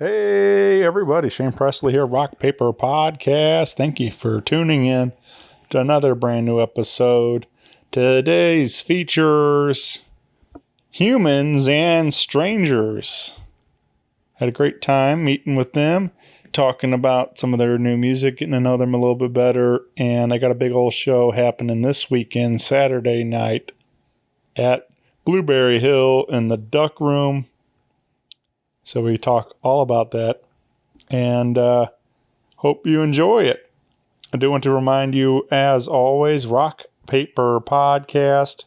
Hey, everybody. Shane Presley here, Rock Paper Podcast. Thank you for tuning in to another brand new episode. Today's features humans and strangers. Had a great time meeting with them, talking about some of their new music, getting to know them a little bit better. And I got a big old show happening this weekend, Saturday night, at Blueberry Hill in the Duck Room. So we talk all about that, and hope you enjoy it. I do want to remind you, as always, Rock Paper Podcast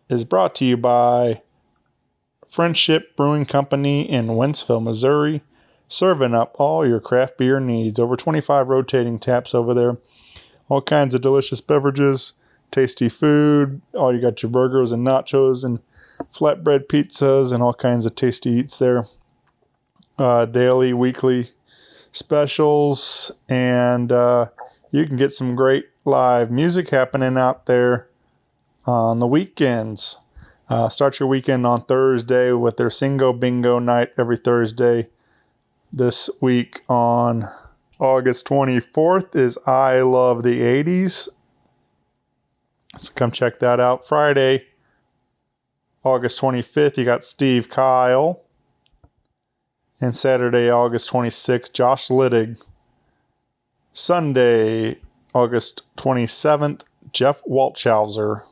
is brought to you by Friendship Brewing Company in Wentzville, Missouri, serving up all your craft beer needs. Over 25 rotating taps over there. All kinds of delicious beverages, tasty food. You got your burgers and nachos and flatbread pizzas and all kinds of tasty eats there. Daily, weekly specials, and you can get some great live music happening out there on the weekends. Start your weekend on Thursday with their Singo Bingo night every Thursday. This week on August 24th is I Love the 80s. So come check that out. Friday, August 25th, you got Steve Kyle. And Saturday, August 26th, Josh Littig. Sunday, August 27th, Jeff Waltshauser.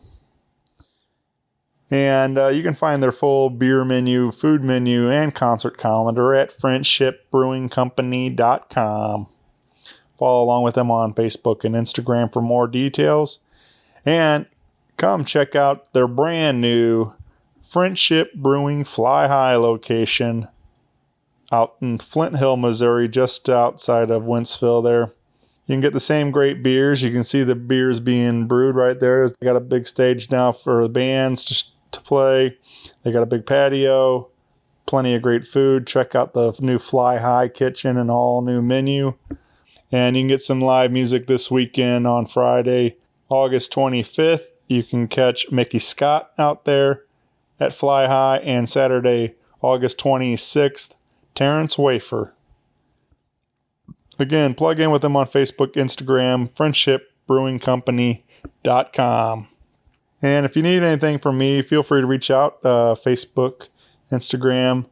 And you can find their full beer menu, food menu, and concert calendar at friendshipbrewingcompany.com. Follow along with them on Facebook and Instagram for more details. And come check out their brand new Friendship Brewing Fly High location out in Flint Hill, Missouri, just outside of Wentzville there. You can get the same great beers. You can see the beers being brewed right there. They got a big stage now for the bands to play. They got a big patio, plenty of great food. Check out the new Fly High kitchen and all new menu. And you can get some live music this weekend on Friday, August 25th. You can catch Mickey Scott out there at Fly High, and Saturday, August 26th, Terrence Wafer. Again, plug in with them on Facebook, Instagram, friendshipbrewingcompany.com. And if you need anything from me, feel free to reach out, Facebook, Instagram.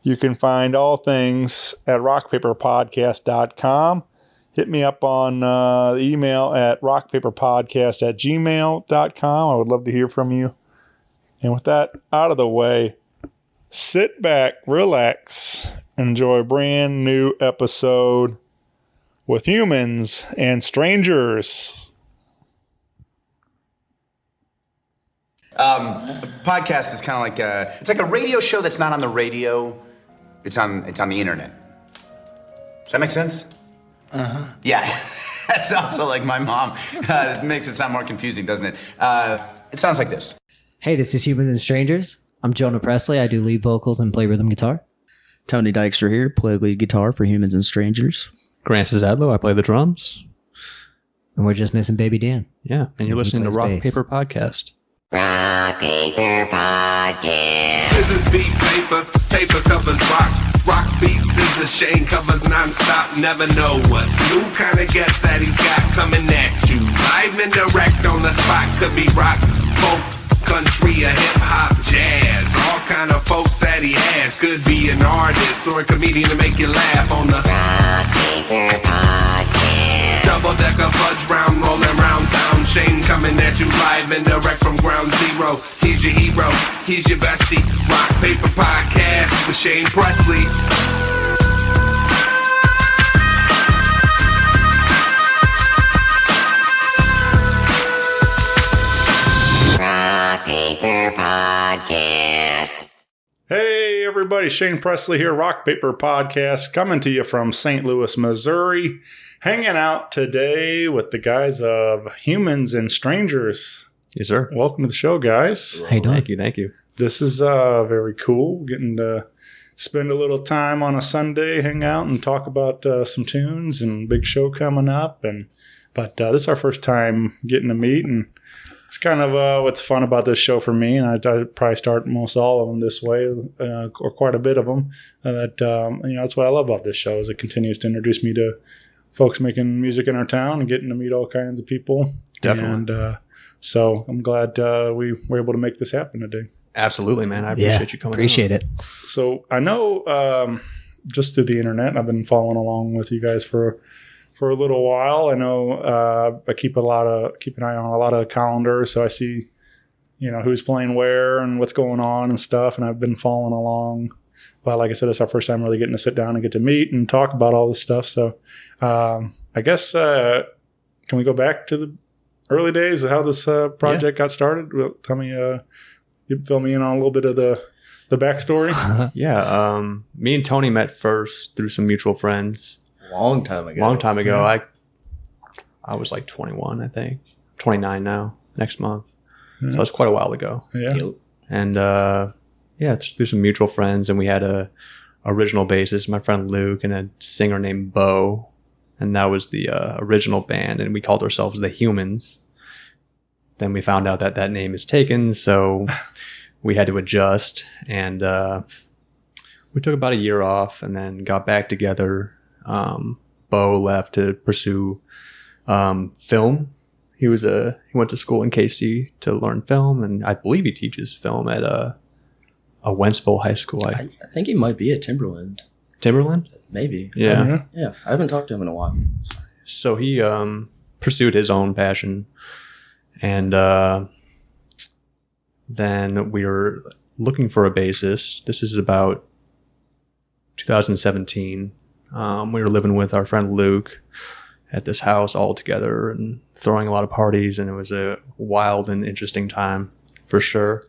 You can find all things at rockpaperpodcast.com. Hit me up on the email at rockpaperpodcast@gmail.com. I would love to hear from you. And with that out of the way, sit back, relax, enjoy a brand new episode with humans and strangers. Podcast is kind of like it's like a radio show that's not on the radio. It's on the internet. Does that make sense? Uh-huh. Yeah. That's also like my mom. It makes it sound more confusing, doesn't it? It sounds like this. Hey, this is Humans and Strangers. I'm Jonah Presley. I do lead vocals and play rhythm guitar. Tony Dykstra here, play lead guitar for Humans and Strangers. Grant Zadlow, I play the drums. And we're just missing Baby Dan. Yeah, and you're listening to Rock Paper Podcast. Rock Paper Podcast. Scissors beat paper, paper covers rock. Rock beats scissors, Shane covers non-stop. Never know what new kind of guest that he's got coming at you. Live and direct on the spot, could be rock, folk, country, or hip-hop, jazz. All kind of folks that he has. Could be an artist or a comedian to make you laugh on the Rock Paper Podcast. Double-decker fudge round, rolling round town. Shane coming at you live and direct from ground zero. He's your hero, he's your bestie. Rock Paper Podcast with Shane Presley. Rock Paper Podcast. Hey, everybody. Shane Presley here, Rock Paper Podcast, coming to you from St. Louis, Missouri. Hanging out today with the guys of Humans and Strangers. Yes, sir. Welcome to the show, guys. How you doing? Thank you. This is very cool, getting to spend a little time on a Sunday, hang out and talk about some tunes and big show coming up. But this is our first time getting to meet, and it's kind of what's fun about this show for me, and I probably start most all of them this way, or quite a bit of them. That's what I love about this show is it continues to introduce me to folks making music in our town and getting to meet all kinds of people. Definitely. And so I'm glad we were able to make this happen today. Absolutely, man. I appreciate you coming. Appreciate it. So I know just through the internet, I've been following along with you guys for a little while. I know I keep an eye on a lot of calendars, so I see, who's playing where and what's going on and stuff. And I've been following along. But like I said, it's our first time really getting to sit down and get to meet and talk about all this stuff. So I guess can we go back to the early days of how this project got started? Tell me, you fill me in on a little bit of the backstory. Yeah. Me and Tony met first through some mutual friends. Long time ago. Yeah. I was like 21, I think. 29 now, next month. Yeah. So it was quite a while ago. Yeah. Yep. And it's through some mutual friends, and we had a original bassist, my friend Luke, and a singer named Bo, and that was the original band, and we called ourselves the Humans. Then we found out that name is taken, so we had to adjust, and we took about a year off, and then got back together. Bo left to pursue film. He went to school in KC to learn film, and I believe he teaches film at a Wentzville High School. I think he might be at Timberland. Timberland? Maybe. Yeah. Yeah. I haven't talked to him in a while. So he pursued his own passion, and then we were looking for a bassist. This is about 2017. We were living with our friend Luke at this house all together and throwing a lot of parties, and it was a wild and interesting time for sure.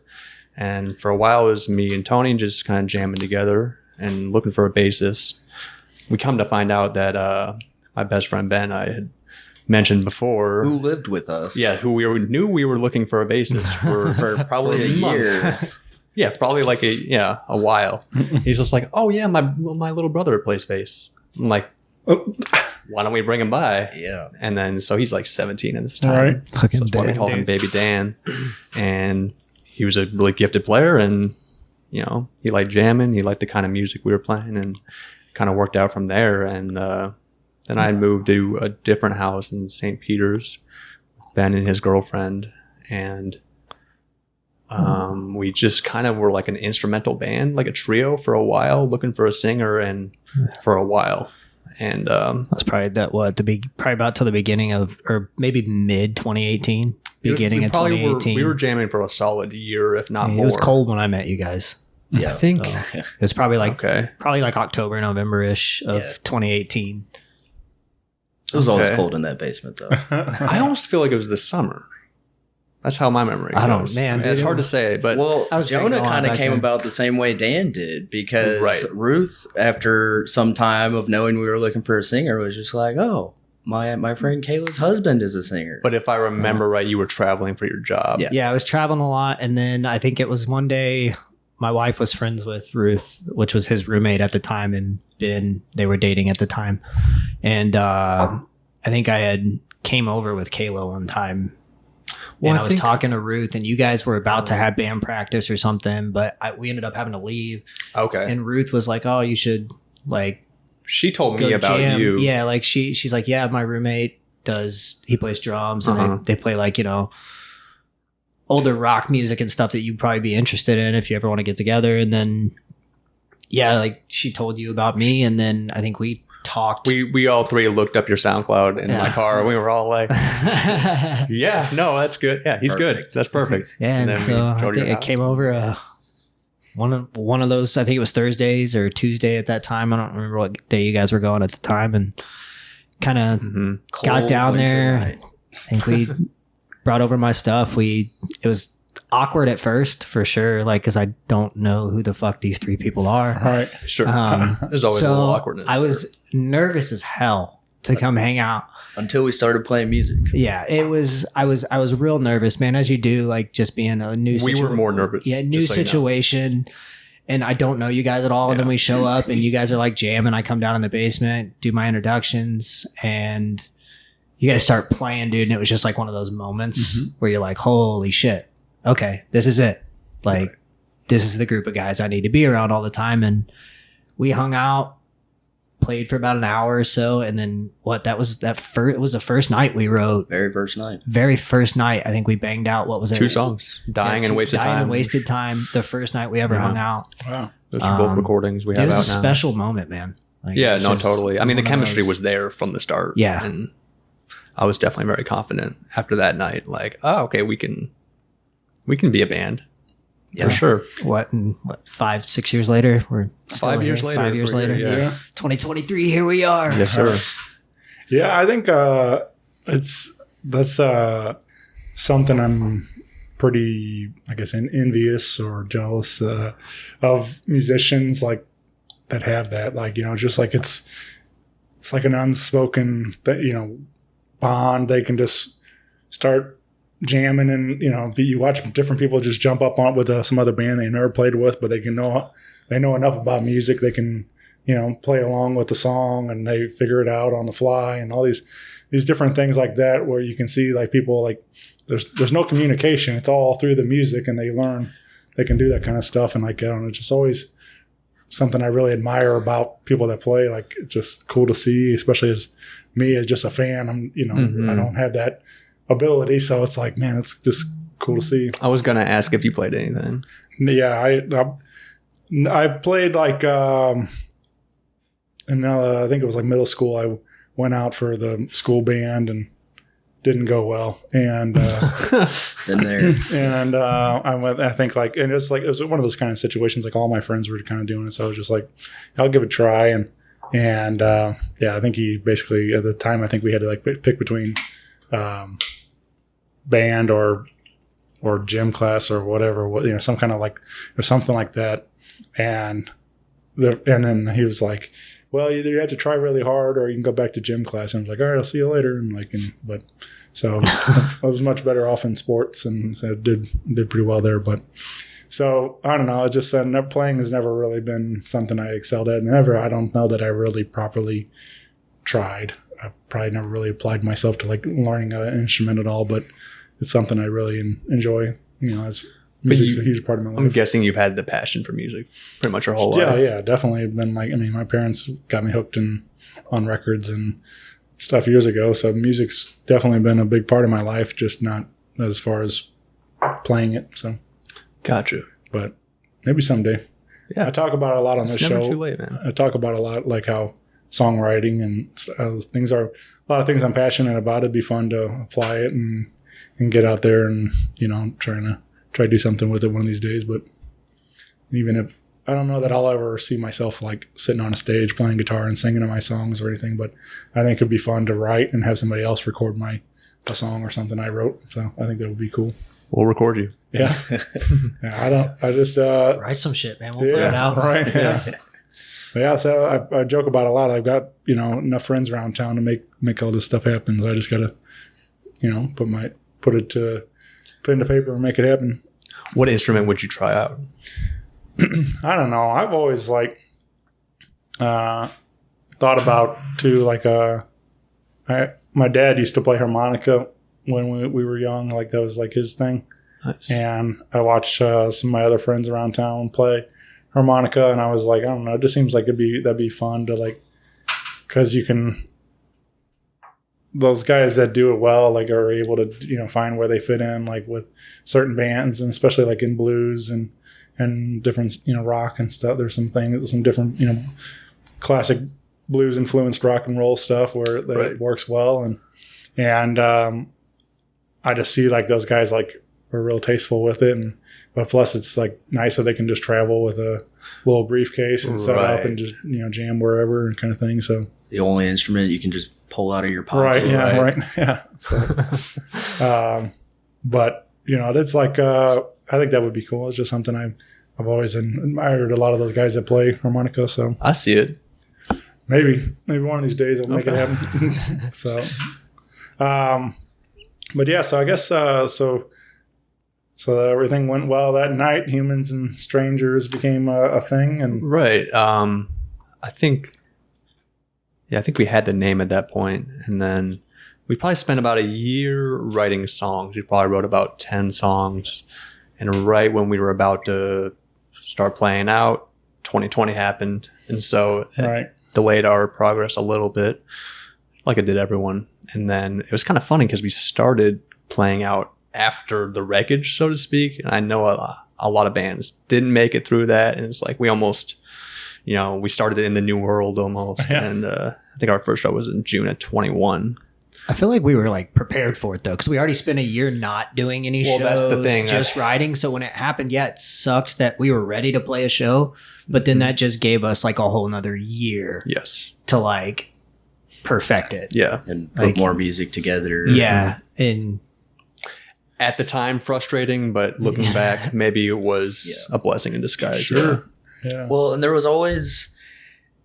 And for a while it was me and Tony just kind of jamming together and looking for a bassist. We come to find out that my best friend Ben, I had mentioned before, who lived with us. Yeah, who knew we were looking for a bassist for probably a year. Yeah, probably like a while. He's just like, oh yeah, my little brother plays bass. I'm like, why don't we bring him by? Yeah. And then so he's like 17 at this time. All right. Fucking So that's why we Dan, call him dude. Baby Dan. And he was a really gifted player, and he liked jamming. He liked the kind of music we were playing, and kind of worked out from there. And then I moved to a different house in St. Peter's with Ben and his girlfriend, and we just kind of were like an instrumental band, like a trio for a while, looking for a singer, and for a while. And That's probably probably about till the beginning of, or maybe mid 2018, beginning of 2018. We were jamming for a solid year, if not more. It was cold when I met you guys. Yeah. I think It was probably like okay. October, November-ish of 2018. It was always Okay. cold in that basement, though. I almost feel like it was this summer. That's how my memory goes. I don't- man, It's dude, hard to say, but Well, I was drinking Jonah a lot kind of back came then. about the same way Dan did, because Right. Ruth, after some time of knowing we were looking for a singer, was just like, oh, my friend Kayla's husband is a singer. but if I remember right, you were traveling for your job. Yeah. Yeah, I was traveling a lot, and then I think it was one day my wife was friends with Ruth, which was his roommate at the time, and Ben, they were dating at the time. And I think I had came over with Kayla one time. Well, And I I was think- talking to Ruth, and you guys were about to have band practice or something, but we ended up having to leave. Okay. And Ruth was like, "Oh, you should like She told go me about jam." you. Yeah, like she's like, "Yeah, my roommate he plays drums, and Uh-huh. they play like older rock music and stuff that you'd probably be interested in if you ever want to get together." And then like she told you about me, and then I think we talked. We all three looked up your SoundCloud in my Yeah. car, and we were all like, "Yeah, no, that's good. Yeah, he's good. Perfect. That's perfect." and then we so I drove to think your it came house. over one of those. I think it was Thursdays or Tuesday at that time. I don't remember what day you guys were going at the time, and kind of Mhm. got Cold down winter there. night. I think we brought over my stuff. It was awkward at first for sure, like because I don't know who the fuck these three people are. All right. Sure. Um, There's always a little awkwardness. I was nervous as hell to come hang out. Until we started playing music. Yeah, it was. I was real nervous, man, as you do, like just being a new. We were more nervous. Yeah, new just so you know. situation. And I don't know you guys at all. And then Yeah. we show up and you guys are like jamming. I come down in the basement, do my introductions, and you guys start playing, dude, and it was just like one of those moments where you're like, holy shit, okay, this is it. Like, this is the group of guys I need to be around all the time. And we hung out, played for about an hour or so, and then it was the first night we wrote. Very first night. I think we banged out, what was it? 2 songs. Dying and Wasted Dying Time. and Wasted Time, the first night we ever hung out. Wow. Those are both recordings we It have was out a now. special moment, man. Like, Yeah, it was no, just- totally. I mean, the one of chemistry those- was there from the start. Yeah. And I was definitely very confident after that night. Like, oh, okay, we can be a band. Yeah. For sure. What 5-6 years later? We're still 5 years here. later. 5 years we're later. here, yeah. 2023, here we are. Yes, sir. Yeah, I think that's something I'm pretty, I guess, envious or jealous of musicians like that have that. Like, you know, just like it's like an unspoken, you know, bond. They can just start jamming, and you know, you watch different people just jump up on it with some other band they never played with, but they know enough about music. They can, you know, play along with the song, and they figure it out on the fly, and all these different things like that, where you can see like people like there's no communication. It's all through the music, and they can do that kind of stuff. And like, I don't know, it's just always something I really admire about people that play. Like, it's just cool to see, especially as me as just a fan. I'm, you know, I don't have that ability, so it's like, man, it's just cool to see. I was going to ask if you played anything. Yeah, I've played like, and now I think it was like middle school. I went out for the school band and didn't go well, and Been there. and I went. I think like, and it was one of those kind of situations. Like all my friends were kind of doing it, so I was just like, I'll give it a try. And yeah, I think he basically at the time, I think we had to like pick between band or gym class or whatever, you know, some kind of like or something like that. And then he was like, well, either you have to try really hard or you can go back to gym class. And I was like, all right, I'll see you later. And like, but so I was much better off in sports, and so did pretty well there. But so I don't know. It just playing has never really been something I excelled at. I don't know that I really properly tried. I probably never really applied myself to like learning an instrument at all, but it's something I really enjoy. You know, as music's a huge part of my life. I'm guessing you've had the passion for music pretty much your whole life. Yeah, definitely been like, I mean, my parents got me hooked on records and stuff years ago. So music's definitely been a big part of my life, just not as far as playing it. So Gotcha. but maybe someday. Yeah. I talk about it a lot on It's this never show. too late, man. I talk about a lot, like how songwriting and a lot of things I'm passionate about. It'd be fun to apply it and get out there and, you know, try to do something with it one of these days. But even if I don't know that I'll ever see myself like sitting on a stage playing guitar and singing to my songs or anything, but I think it'd be fun to write and have somebody else record a song or something I wrote. So I think that would be cool. We'll record you. Yeah. I just Write some shit, man. We'll put it out. Right. Yeah. Yeah. So I joke about it a lot. I've got, you know, enough friends around town to make all this stuff happen. So I just gotta, you know, put it into paper and make it happen. What instrument would you try out? I don't know. I've always like thought about too, like my dad used to play harmonica when we were young. Like that was like his thing. Nice. And I watched some of my other friends around town play harmonica, and I was like, I don't know, it just seems like that'd be fun to like, because you can, those guys that do it well, like are able to, you know, find where they fit in, like with certain bands, and especially like in blues and different, you know, rock and stuff. There's some different, you know, classic blues influenced rock and roll stuff where it works well, and I just see like those guys like are real tasteful with it, but plus it's like nice that they can just travel with a little briefcase and set up and just, you know, jam wherever and kind of thing. So It's the only instrument you can just pull out of your pocket. right, yeah. So, but you know, it's like I think that would be cool. It's just something I've always admired a lot of those guys that play harmonica. So I see it. maybe one of these days I'll make it happen. So, but yeah, so I guess so everything went well that night. Humans and Strangers became a thing, and Right. I think we had the name at that point, and then we probably spent about a year writing songs. We probably wrote about 10 songs. And right when we were about to start playing out, 2020 happened. And so it delayed our progress a little bit, like it did everyone. And then it was kind of funny because we started playing out after the wreckage, so to speak. And I know a lot of bands didn't make it through that. And it's like we almost, we started in the new world almost. Yeah. And I think our first show was in June of 21. I feel like we were like prepared for it though, because we already spent a year not doing any shows, that's the thing. Just writing. So when it happened, it sucked that we were ready to play a show, but then that just gave us like a whole nother year. Yes. To like perfect it. Yeah. And put more music together. Yeah. And at the time, frustrating, but looking back, maybe it was a blessing in disguise. Sure. Yeah. Well, and there was always,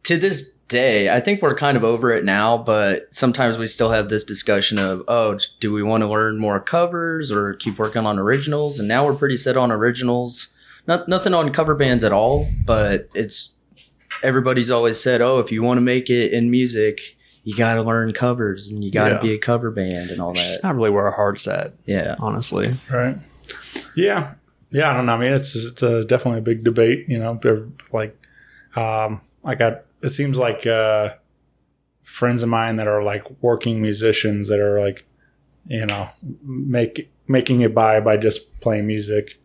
to this day, I think we're kind of over it now, but sometimes we still have this discussion of, do we want to learn more covers or keep working on originals? And now we're pretty set on originals. Nothing on cover bands at all, but everybody's always said, if you want to make it in music, you got to learn covers and you got to be a cover band and all that. It's not really where our heart's at. Yeah. Honestly. Right. Yeah. Yeah. I don't know. I mean, it's definitely a big debate, it seems like friends of mine that are like working musicians that are like, making it by just playing music,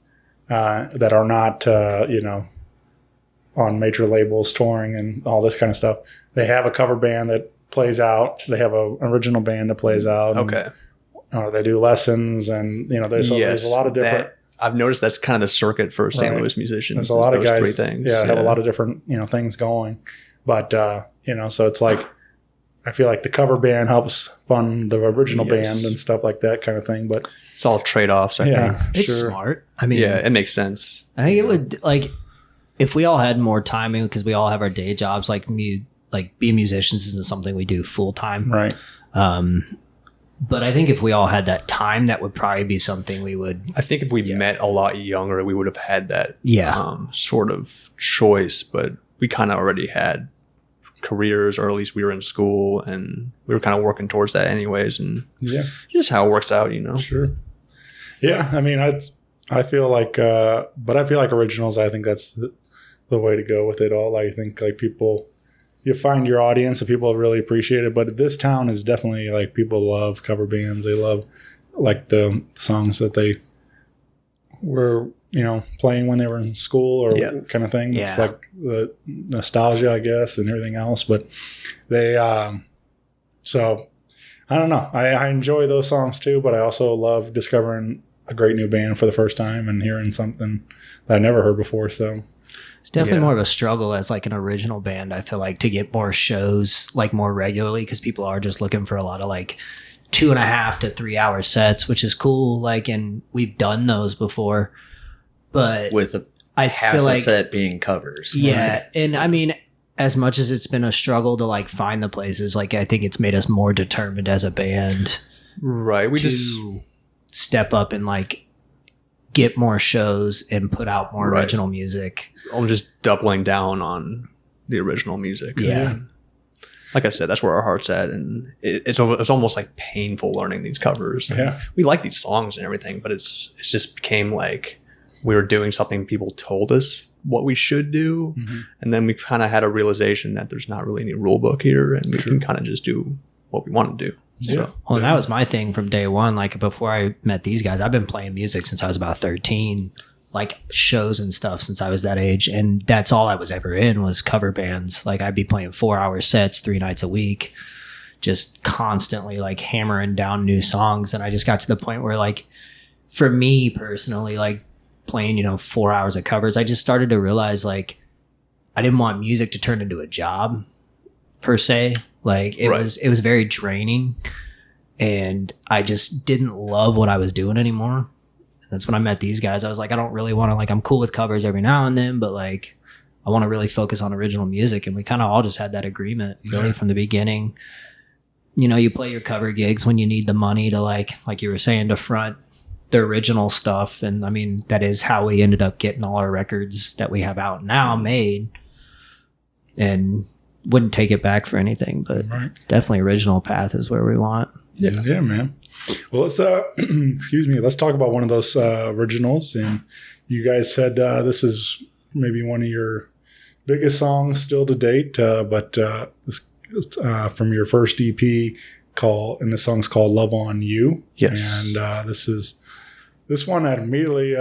that are not, on major labels touring and all this kind of stuff. They have a cover band that plays out. They have an original band that plays out. Okay. They do lessons and, there's a lot of different. I've noticed that's kind of the circuit for St. Louis musicians. There's a lot of guys, three things. Have a lot of different, things going. But, so it's like, I feel like the cover band helps fund the original band and stuff like that kind of thing. But it's all trade-offs, I think. It's smart. I mean, it makes sense. I think it would, like, if we all had more timing, because we all have our day jobs, like being musicians isn't something we do full time. Right. But I think if we all had that time, that would probably be something we would. I think if we met a lot younger, we would have had that sort of choice. But we kind of already had careers, or at least we were in school, and we were kind of working towards that anyways. And just how it works out, Sure. Yeah, I mean, I feel like, but I feel like originals. I think that's the way to go with it all. I think like people. You find your audience and people really appreciate it. But this town is definitely like people love cover bands. They love like the songs that they were, playing when they were in school or kind of thing. It's like the nostalgia, I guess, and everything else. But they, so I don't know. I enjoy those songs too, but I also love discovering a great new band for the first time and hearing something that I never heard before. So. It's definitely more of a struggle as like an original band, I feel like, to get more shows like more regularly, because people are just looking for a lot of like 2.5 to 3 hour sets, which is cool. Like, and we've done those before, but with half a set being covers. Yeah. Right? And I mean, as much as it's been a struggle to like find the places, like I think it's made us more determined as a band. Right. We just step up and like get more shows and put out more original music. I'm just doubling down on the original music. Yeah. Like I said, that's where our heart's at. And it's almost like painful learning these covers. Yeah. We like these songs and everything, but it's just became like we were doing something people told us what we should do. Mm-hmm. And then we kind of had a realization that there's not really any rule book here and we can kind of just do what we want to do. So, well, that was my thing from day one. Like before I met these guys, I've been playing music since I was about 13, like shows and stuff since I was that age. And that's all I was ever in was cover bands. Like I'd be playing 4-hour sets 3 nights a week, just constantly like hammering down new songs. And I just got to the point where like, for me personally, like playing, 4 hours of covers, I just started to realize like, I didn't want music to turn into a job per se. Like it was very draining and I just didn't love what I was doing anymore. That's when I met these guys. I was like, I don't really want to, like, I'm cool with covers every now and then, but like, I want to really focus on original music. And we kind of all just had that agreement really from the beginning. You play your cover gigs when you need the money to like you were saying, to front the original stuff. And I mean, that is how we ended up getting all our records that we have out now made. And wouldn't take it back for anything, but definitely original path is where we want. Yeah, man. Well, let's excuse me. Let's talk about one of those originals. And you guys said this is maybe one of your biggest songs still to date, but this from your first EP and the song's called "Love on You." Yes. And this one that immediately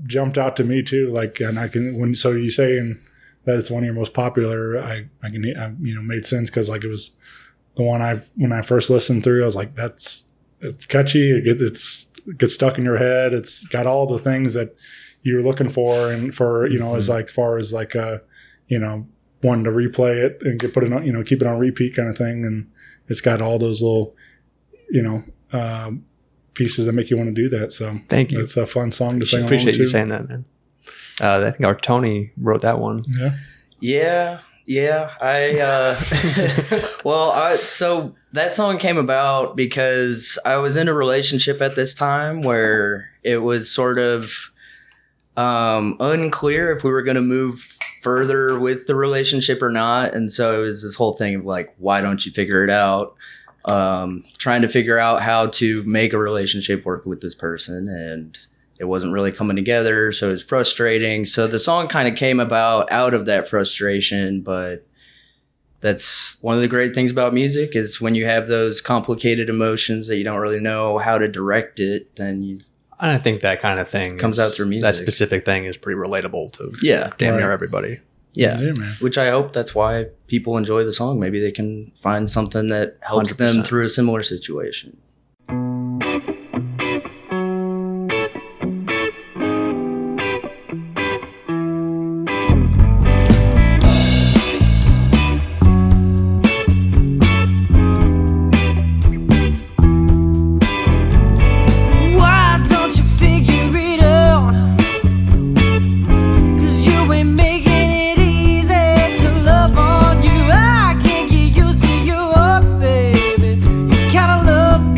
jumped out to me too. Like, and so you saying that it's one of your most popular, I made sense because like it was the one when I first listened through, I was like, it's catchy. It gets stuck in your head. It's got all the things that you're looking for, and for as like far as like wanting to replay it and put it keep it on repeat kind of thing. And it's got all those little pieces that make you want to do that. So thank you. It's a fun song to sing. Appreciate you saying that, man. I think our Tony wrote that one. Yeah. So that song came about because I was in a relationship at this time where it was sort of unclear if we were going to move further with the relationship or not. And so it was this whole thing of like, why don't you figure it out? Trying to figure out how to make a relationship work with this person, and it wasn't really coming together. So it was frustrating. So the song kind of came about out of that frustration, but that's one of the great things about music is when you have those complicated emotions that you don't really know how to direct it, then I think that kind of thing comes out through music. That specific thing is pretty relatable to damn near everybody. Yeah, man. Which I hope that's why people enjoy the song. Maybe they can find something that helps 100%. them through a similar situation. Love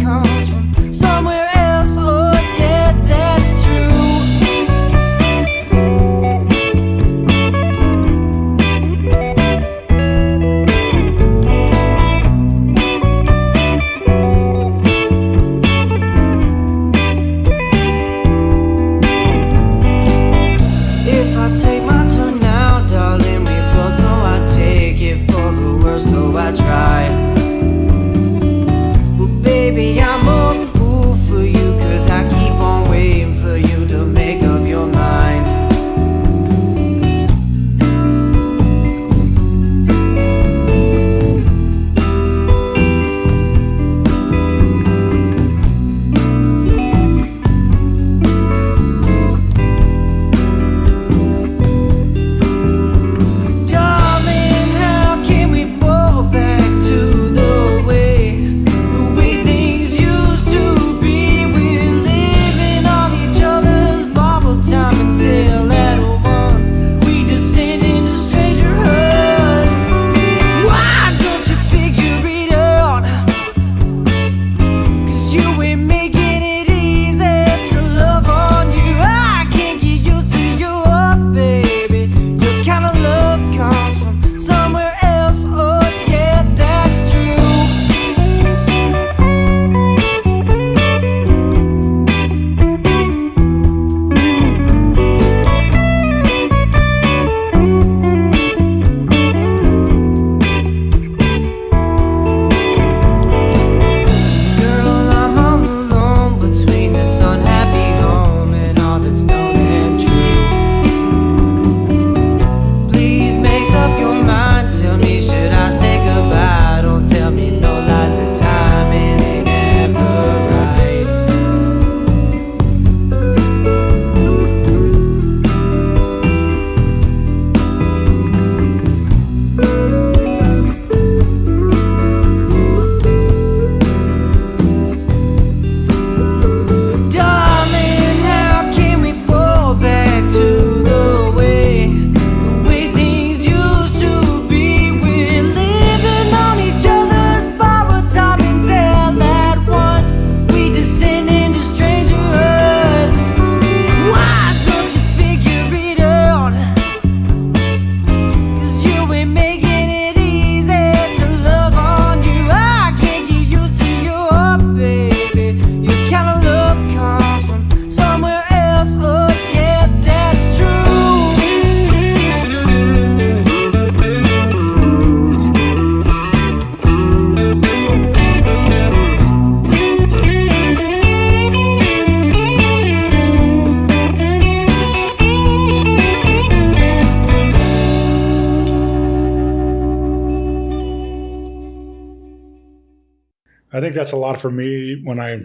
I think that's a lot for me when I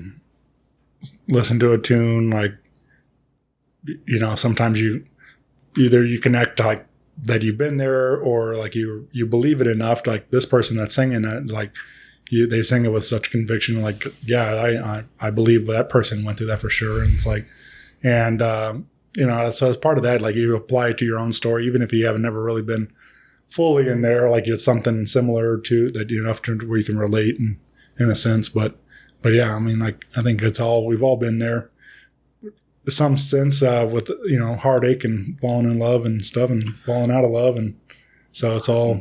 listen to a tune. Like, sometimes you connect like that you've been there, or like you believe it enough. Like this person that's singing that, like they sing it with such conviction. Like, yeah, I believe that person went through that for sure. And it's like, and so as part of that, like you apply it to your own story, even if you haven't never really been fully in there. Like it's something similar to that, enough to where you can relate in a sense. But yeah, I mean, like I think we've all been there. Some sense with heartache and falling in love and stuff and falling out of love, and so it's all.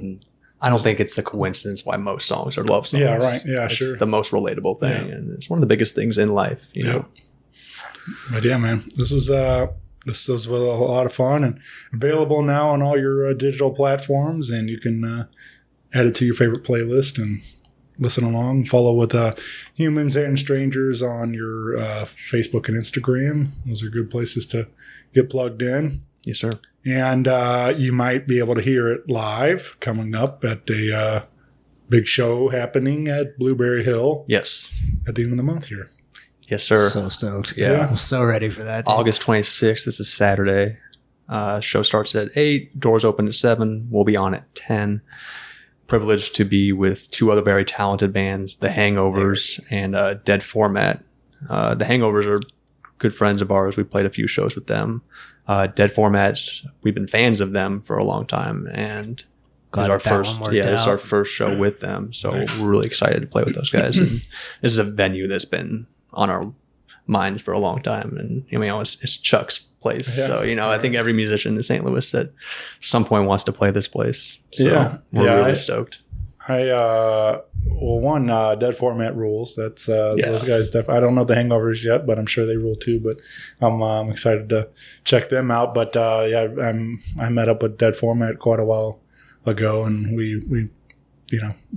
I don't think it's a coincidence why most songs are love songs. Yeah, right. Yeah, it's sure. the most relatable thing, and it's one of the biggest things in life. You know. But yeah, man, this was a lot of fun and available now on all your digital platforms, and you can add it to your favorite playlist and listen along. Follow with Humans and Strangers on your Facebook and Instagram. Those are good places to get plugged in. Yes, sir. And you might be able to hear it live coming up at a big show happening at Blueberry Hill. Yes. At the end of the month here. Yes, sir. So stoked. Yeah. I'm so ready for that. August 26th. This is Saturday. Show starts at 8. Doors open at 7. We'll be on at 10. Privileged to be with two other very talented bands, the Hangovers and Dead Format. The Hangovers are good friends of ours. We played a few shows with them. Dead Format, we've been fans of them for a long time, and this is our first show with them. So we're really excited to play with those guys. And this is a venue that's been on our minds for a long time, and it's Chuck's place. Yeah. So I think every musician in St. Louis at some point wants to play this place. So we're really stoked. Dead Format rules. That's those guys. I don't know the Hangovers yet, but I'm sure they rule too. But I'm excited to check them out. But I met up with Dead Format quite a while ago, and we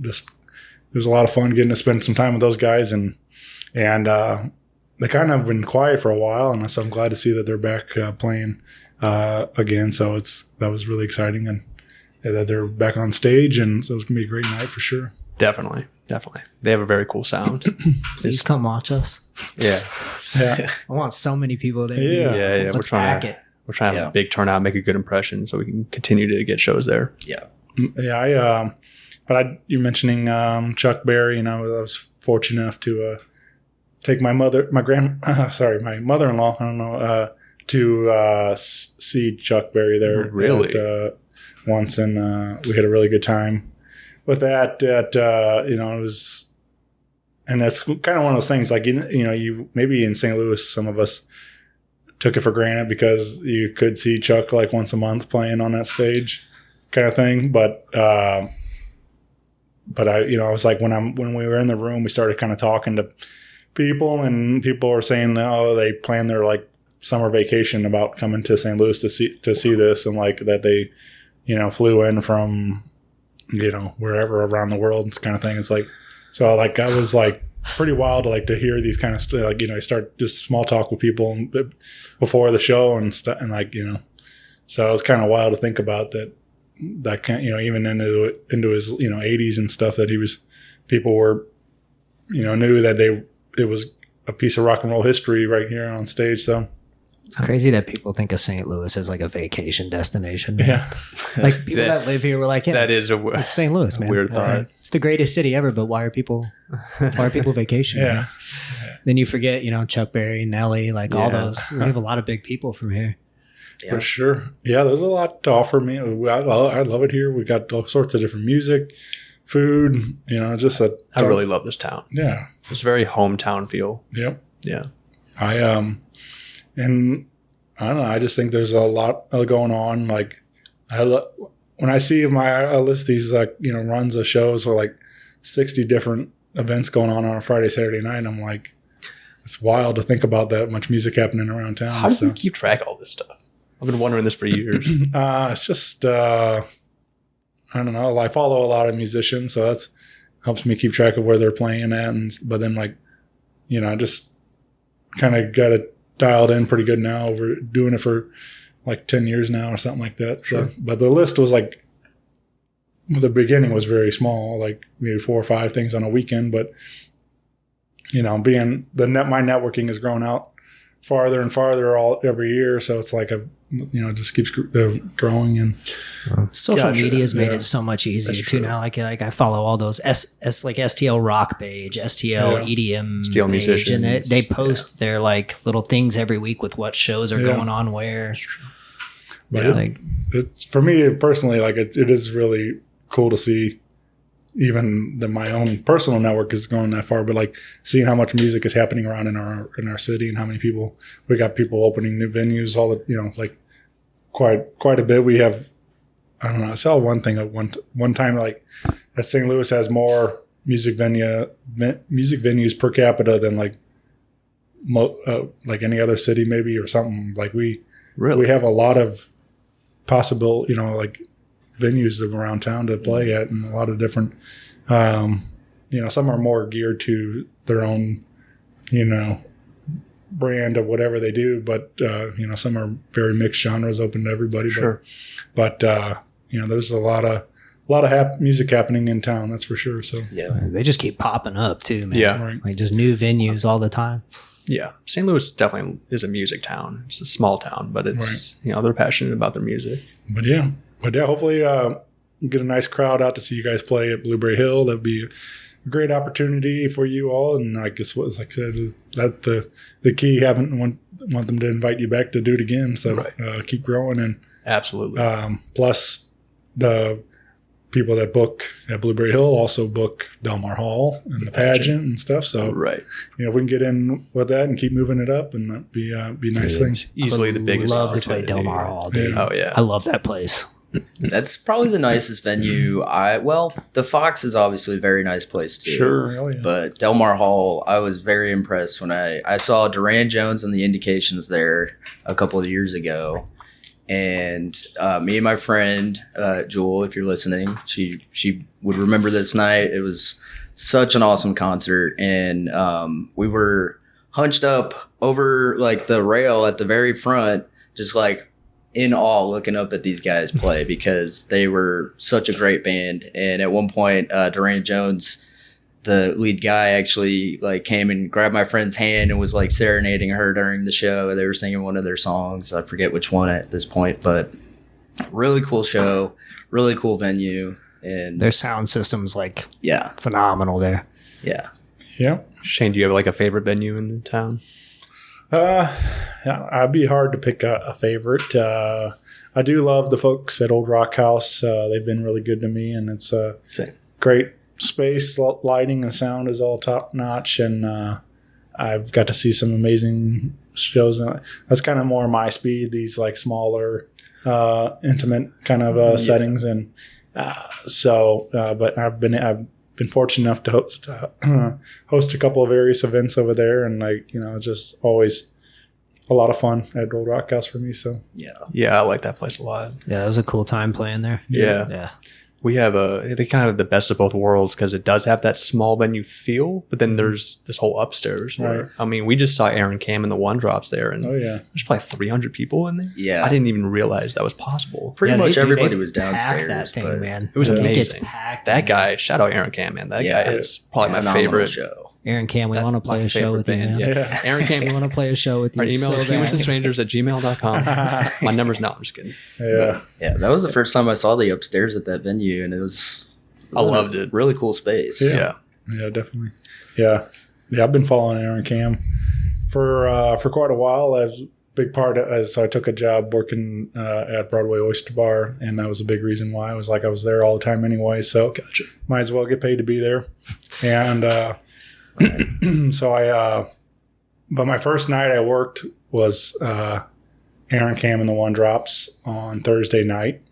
just it was a lot of fun getting to spend some time with those guys, and they kind of been quiet for a while, and so I'm glad to see that they're back playing again. So that was really exciting, and that they're back on stage, and so it's gonna be a great night for sure. Definitely. They have a very cool sound. Please come watch us. Yeah. I want so many people there. Yeah. Let's pack it. We're trying to have a big turnout, make a good impression, so we can continue to get shows there. Yeah. You're mentioning Chuck Berry, and I was fortunate enough to take my mother-in-law, I don't know, to see Chuck Berry there. Really? Once, and we had a really good time with that. It was, and that's kind of one of those things. Like you maybe in St. Louis, some of us took it for granted because you could see Chuck like once a month playing on that stage, kind of thing. But I was like when we were in the room, we started kind of talking to people, and people were saying, they plan their like summer vacation about coming to St. Louis to see this, and like that they flew in from wherever around the world, and kind of thing. It's like, so like I was like pretty wild to hear these kind of start just small talk with people before the show and stuff, and so it was kind of wild to think about that kind, even into his 80s and stuff, that people were knew that it was a piece of rock and roll history right here on stage. So it's crazy that people think of St. Louis as like a vacation destination. Yeah. Like people that live here were like, that is it's St. Louis, man. Weird thought. Right? It's the greatest city ever, but why are people vacationing? Yeah. Then you forget, Chuck Berry, Nelly, all those. We have a lot of big people from here. For sure. Yeah, there's a lot to offer me. I love it here. We got all sorts of different music, food, I really love this town. Yeah. It's very hometown feel. Yep. Yeah. And I don't know, I just think there's a lot going on. Like when I see I list these runs of shows with like 60 different events going on a Friday, Saturday night, I'm like, it's wild to think about that much music happening around town. How do you keep track of all this stuff? I've been wondering this for years. It's just I don't know. I follow a lot of musicians, so that helps me keep track of where they're playing at. But then I just kind of got it dialed in pretty good now. Over doing it for like 10 years now or something like that. Sure. So, but the list was like, the beginning was very small, like maybe 4 or 5 things on a weekend. But being my networking has grown out farther and farther every year. So it's like it just keeps growing, and social media has made it so much easier too now. Like I follow all those like STL rock page, STL EDM STL page, musicians, and they post their like little things every week with what shows are going on where. But it's for me personally, like it is really cool to see even my own personal network is going that far, but like seeing how much music is happening around in our city, and how many people we got people opening new venues, all the like quite a bit. We have, I don't know, I saw one thing at one time, like that St. Louis has more music venues per capita than like any other city maybe, or something. Like we have a lot of possible, like venues around town to play at, and a lot of different, some are more geared to their own, brand of whatever they do, but some are very mixed genres, open to everybody. Sure. But there's a lot of music happening in town, that's for sure. So they just keep popping up too, man. Yeah. Right. Like just new venues all the time. Yeah, St. Louis definitely is a music town. It's a small town, but it's they're passionate about their music. But yeah, hopefully get a nice crowd out to see you guys play at Blueberry Hill. That'd be a great opportunity for you all. And I guess like I said, that's the key. Haven't want them to invite you back to do it again. So keep growing, and absolutely. Plus the people that book at Blueberry Hill also book Delmar Hall and the pageant and stuff. So if we can get in with that and keep moving it up, and that'd be nice things. Easily the biggest. Love to play Delmar Hall, dude. Oh yeah, I love that place. That's probably the nicest venue. The Fox is obviously a very nice place too. Sure, oh yeah. But Delmar Hall, I was very impressed when I saw Duran Jones and the Indications there a couple of years ago. And me and my friend Jewel, if you're listening, she would remember this night. It was such an awesome concert, and we were hunched up over like the rail at the very front, just like in awe, looking up at these guys play because they were such a great band. And at one point, Duran Jones, the lead guy, actually like came and grabbed my friend's hand and was like serenading her during the show. They were singing one of their songs. I forget which one at this point, but really cool show, really cool venue. And their sound system's like phenomenal there. Yeah. Yeah. Shane, do you have like a favorite venue in the town? I'd be hard to pick a favorite. I do love the folks at Old Rock House. They've been really good to me, and it's a great space. Lighting and sound is all top notch, and I've got to see some amazing shows. That's kind of more my speed. These like smaller, intimate kind of settings, and but I've been fortunate enough to host a couple of various events over there, and just always a lot of fun at Old Rock House for me. So yeah, I like that place a lot. Yeah, it was a cool time playing there. Yeah. We have they kind of have the best of both worlds, because it does have that small venue feel, but then there's this whole upstairs where, I mean, we just saw Aaron Cam and the One Drops there, and there's probably 300 people in there. Yeah. I didn't even realize that was possible. Pretty much everybody was downstairs. That thing, man. It was amazing. It gets packed, that guy, shout out Aaron Cam, man. That guy is probably my favorite show. Aaron Cam, we want to play a show with you, man. Yeah. Aaron Cam, we want to play a show with you. Our email is humansandstrangers@gmail.com. My number's not. I'm just kidding. Yeah. Yeah, that was the first time I saw the upstairs at that venue, and it was I loved it. Really cool space. Yeah, definitely. Yeah. I've been following Aaron Cam for quite a while. As a big part as I took a job working at Broadway Oyster Bar, and that was a big reason why. I was there all the time anyway, so might as well get paid to be there. And so but my first night I worked was Aaron Cam and the One Drops on Thursday night.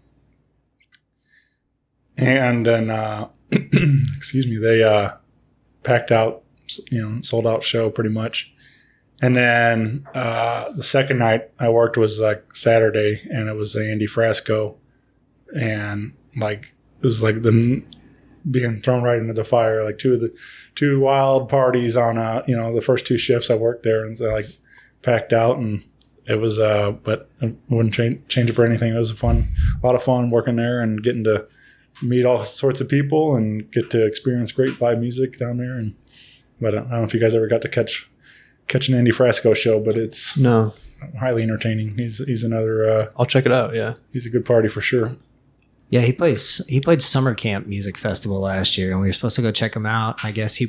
And then, they packed out, sold out show pretty much. And then the second night I worked was like Saturday, and it was Andy Frasco. And like, it was like them being thrown right into the fire, like two wild parties on, the first two shifts I worked there, and so like packed out, and it was, but I wouldn't change it for anything. It was a lot of fun working there and getting to meet all sorts of people and get to experience great live music down there. And But I don't know if you guys ever got to catch an Andy Frasco show, but it's No. highly entertaining. He's another. I'll check it out. Yeah. He's a good party for sure. Yeah, he played Summer Camp Music Festival last year, and we were supposed to go check him out. I guess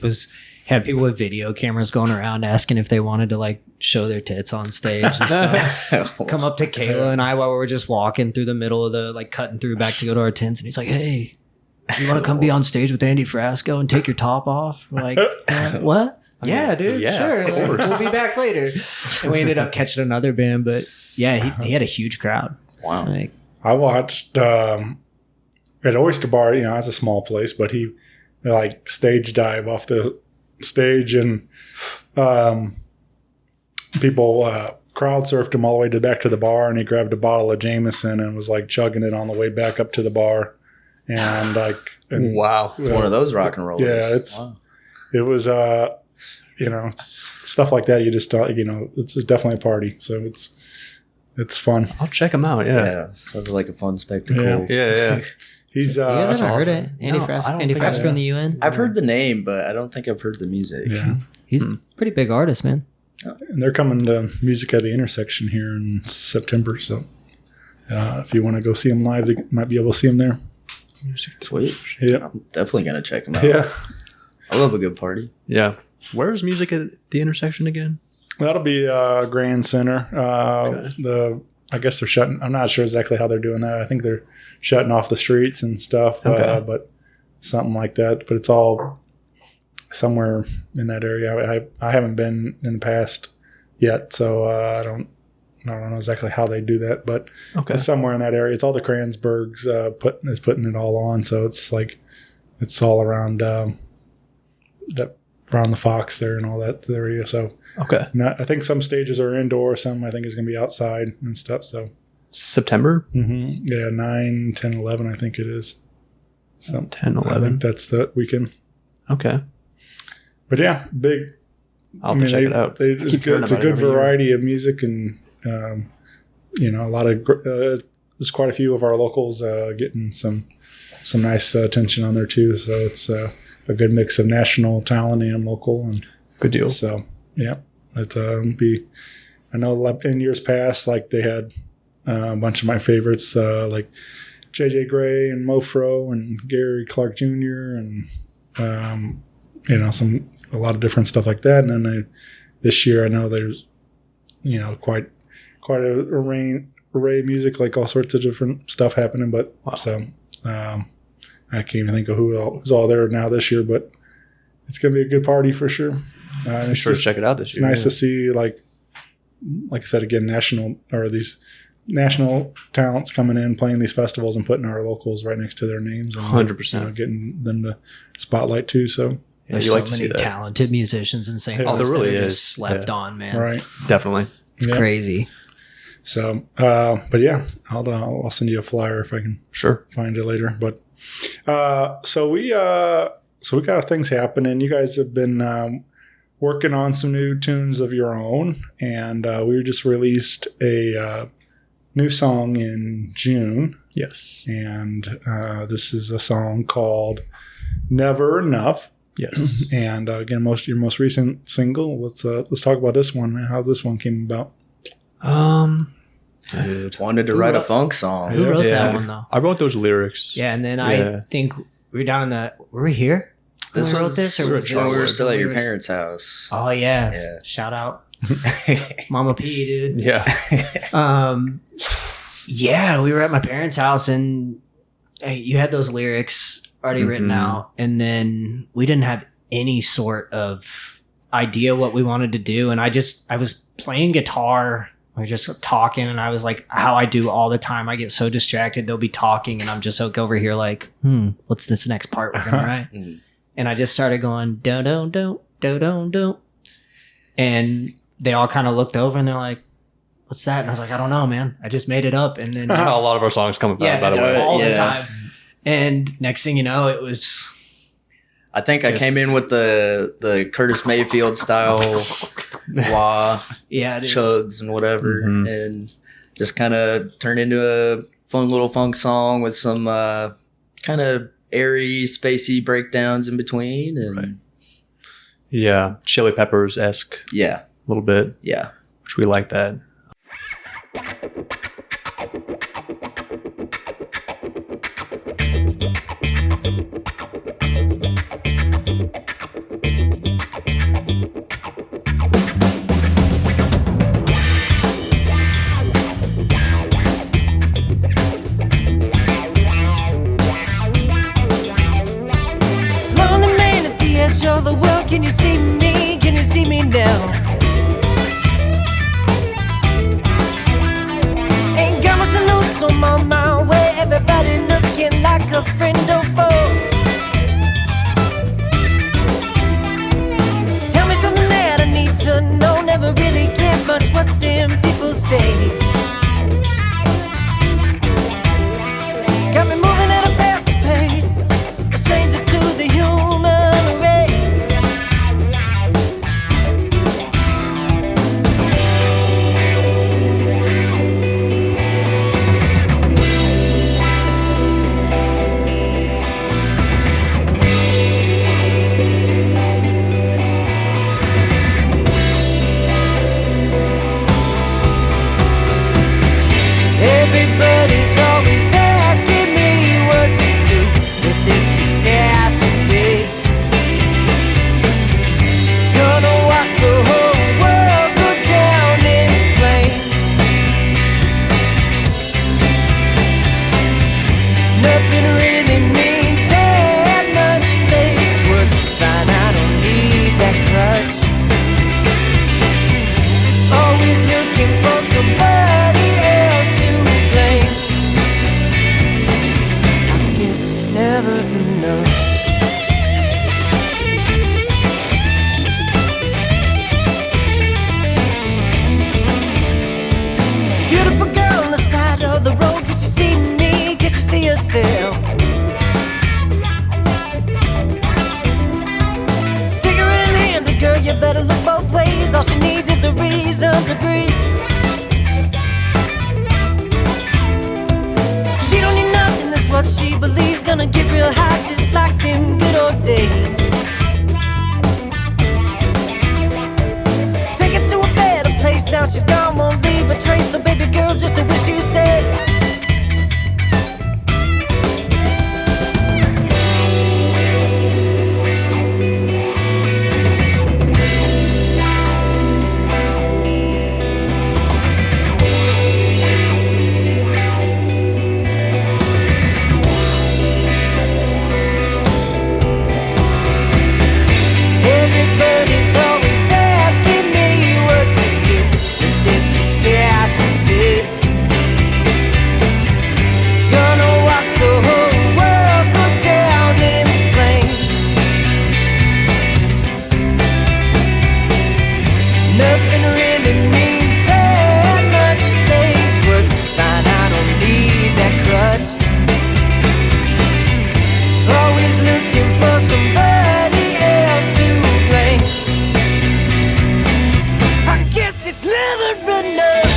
had people with video cameras going around asking if they wanted to like show their tits on stage and stuff. Come up to Kayla and I while we were just walking through the middle of the like cutting through back to go to our tents, and he's like, "Hey, you want to come be on stage with Andy Frasco and take your top off?" We're like, "What?" Yeah, dude. yeah, sure. of course. We'll be back later. And we ended up catching another band, but yeah, he had a huge crowd. Wow. Like, I watched at Oyster Bar. You know, it's a small place, but he like stage dive off the stage, and people crowd surfed him all the way back to the bar, and he grabbed a bottle of Jameson and was like chugging it on the way back up to the bar, and like Wow. It's one of those rock and rollers. Yeah, it was you know, it's stuff like that. You just don't, you know, it's definitely a party, so it's fun. I'll check him out. Yeah. Yeah, sounds like a fun spectacle. Yeah. Yeah. He's you guys ever heard it? Andy No, I Frasco, don't Andy think I Frasco have. in the UN? I've heard the name, but I don't think I've heard the music. yeah. He's a pretty big artist, man. And they're coming to Music at the Intersection here in September. So if you want to go see them live, they might be able to see them there. Sweet. Yeah. I'm definitely going to check them out. Yeah. I love a good party. Yeah. Where's Music at the Intersection again? That'll be Grand Center. I guess they're shutting. I'm not sure exactly how they're doing that. I think they're shutting off the streets and stuff, but something like that. But it's all somewhere in that area. I haven't been in the past yet, so I don't know exactly how they do that. But it's somewhere in that area. It's all the Kranzbergs putting it all on. So it's like it's all around around the Fox there and all that area. So I think some stages are indoor, some I think is going to be outside and stuff. So September? Yeah, 9, 10, 11 I think it is. So 10, I 11. think that's the weekend. Okay. But yeah, big. I'll have to check it out. It's hearing it's a about it good every year. variety of music, and you know, a lot of there's quite a few of our locals getting some nice attention on there too. So it's a good mix of national talent and local, and Good deal. so yeah, it be. I know in years past, like they had a bunch of my favorites, like J.J. Gray and Mofro and Gary Clark Jr. and you know, a lot of different stuff like that. And then this year, I know there's, you know, quite a array of music, like all sorts of different stuff happening. But so I can't even think of who's all there now this year, but it's going to be a good party for sure. I'm sure to check it out this It's year. nice to see, like I said, again, these national talents coming in, playing these festivals and putting our locals right next to their names. And 100%. you know, getting them the spotlight too. So Yeah, There's you so like to see many that. talented musicians in St. Louis. Oh, there really that are is. just slept Yeah. on, man. right. Definitely. It's Yeah. crazy. So, but yeah, I'll send you a flyer if I can Sure. find it later. But so we got things happening. You guys have been working on some new tunes of your own, and we just released a new song in June, Yes. and this is a song called "Never Enough." Yes. And again, your most recent single. Let's talk about this one. How this one came about. Dude. Wanted to Who write a wrote- funk song. Who wrote Yeah. that one, though? I wrote those lyrics. Yeah, and then Yeah. I think we were down in were we here? This when we was wrote this, or we were was at when we were this still at your when we were- parents' house. Oh yes, Yeah. shout out, Mama P, dude. Yeah. Yeah, we were at my parents' house, and hey, you had those lyrics already written Mhm. out, and then we didn't have any sort of idea what we wanted to do, and I was playing guitar. We were just talking, and I was like, how I do all the time. I get so distracted. They'll be talking, and I'm just like over here like, what's this next part we're gonna write? Mm. And I just started going do do do do do do, and they all kind of looked over and they're like, "What's that?" And I was like, "I don't know, man. I just made it up." And then That's how a lot of our songs come about, yeah, by that's the way. all the Yeah. time. And next thing you know, it was I think I Just- came in with the Curtis Mayfield style wah yeah, dude. chugs and whatever, Mhm. and just kind of turned into a fun little funk song with some kind of airy, spacey breakdowns in between, and Right. Yeah, Chili Peppers-esque Yeah. a little bit, Yeah. which we like that. Lonely man at the edge of the world, can you see me? Can you see me now? Ain't got much to lose, so I'm on my way. Everybody looking like a friend or foe. Tell me something that I need to know. Never really cared much what them people say. Got me moving at a faster pace, a stranger to the human race. Everybody's always asking me what to do with this catastrophe. Gonna watch the whole world go down in flames. Nothing really means that much. It's worth it, fine, I don't need that crutch. Always looking for somebody else to blame. I guess it's never enough. Beautiful girl on the side of the road, can you see me? Can you see yourself? Cigarette in hand, girl, you better look both ways. All she needs is a reason to breathe. She don't need nothing, that's what she believes. Gonna get real high just like them good old days. Take her to a better place, now she's gone, won't leave a trace. So baby girl, just I wish you stayed. Everybody's always asking me what to do with this catastrophe. Gonna watch the whole world go down in flames. Nothing really means that much. Things work fine, I don't need that crutch. Always looking for somebody else to blame. I guess it's never enough.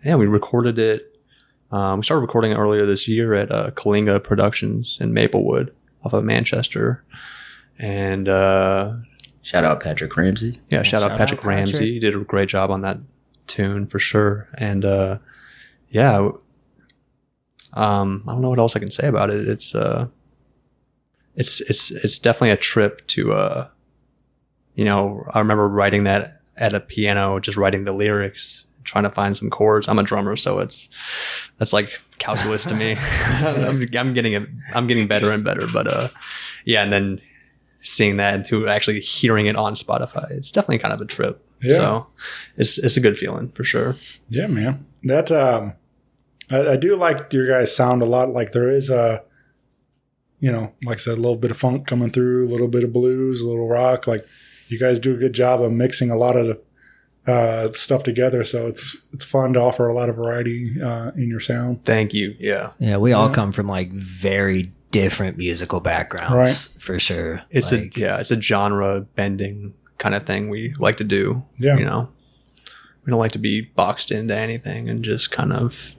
Yeah, we recorded it. We started recording it earlier this year at Kalinga Productions in Maplewood off of Manchester. And Shout out Patrick Ramsey. yeah, shout out shout Patrick out Ramsey. Patrick. He did a great job on that tune for sure. And yeah, I don't know what else I can say about it. It's definitely a trip to you know, I remember writing that at a piano, just writing the lyrics, trying to find some chords. I'm a drummer, so that's like calculus to me. I'm getting better and better, but yeah, and then seeing that and to actually hearing it on Spotify. It's definitely kind of a trip. Yeah. So it's a good feeling for sure. Yeah, man. That I do like your guys' sound a lot. Like there is a, like I said, a little bit of funk coming through, a little bit of blues, a little rock. Like you guys do a good job of mixing a lot of stuff together. So it's fun to offer a lot of variety in your sound. Thank you. Yeah. Yeah, we all come from like very different musical backgrounds, Right. for sure. It's like, it's a genre bending kind of thing we like to do. Yeah. We don't like to be boxed into anything and just kind of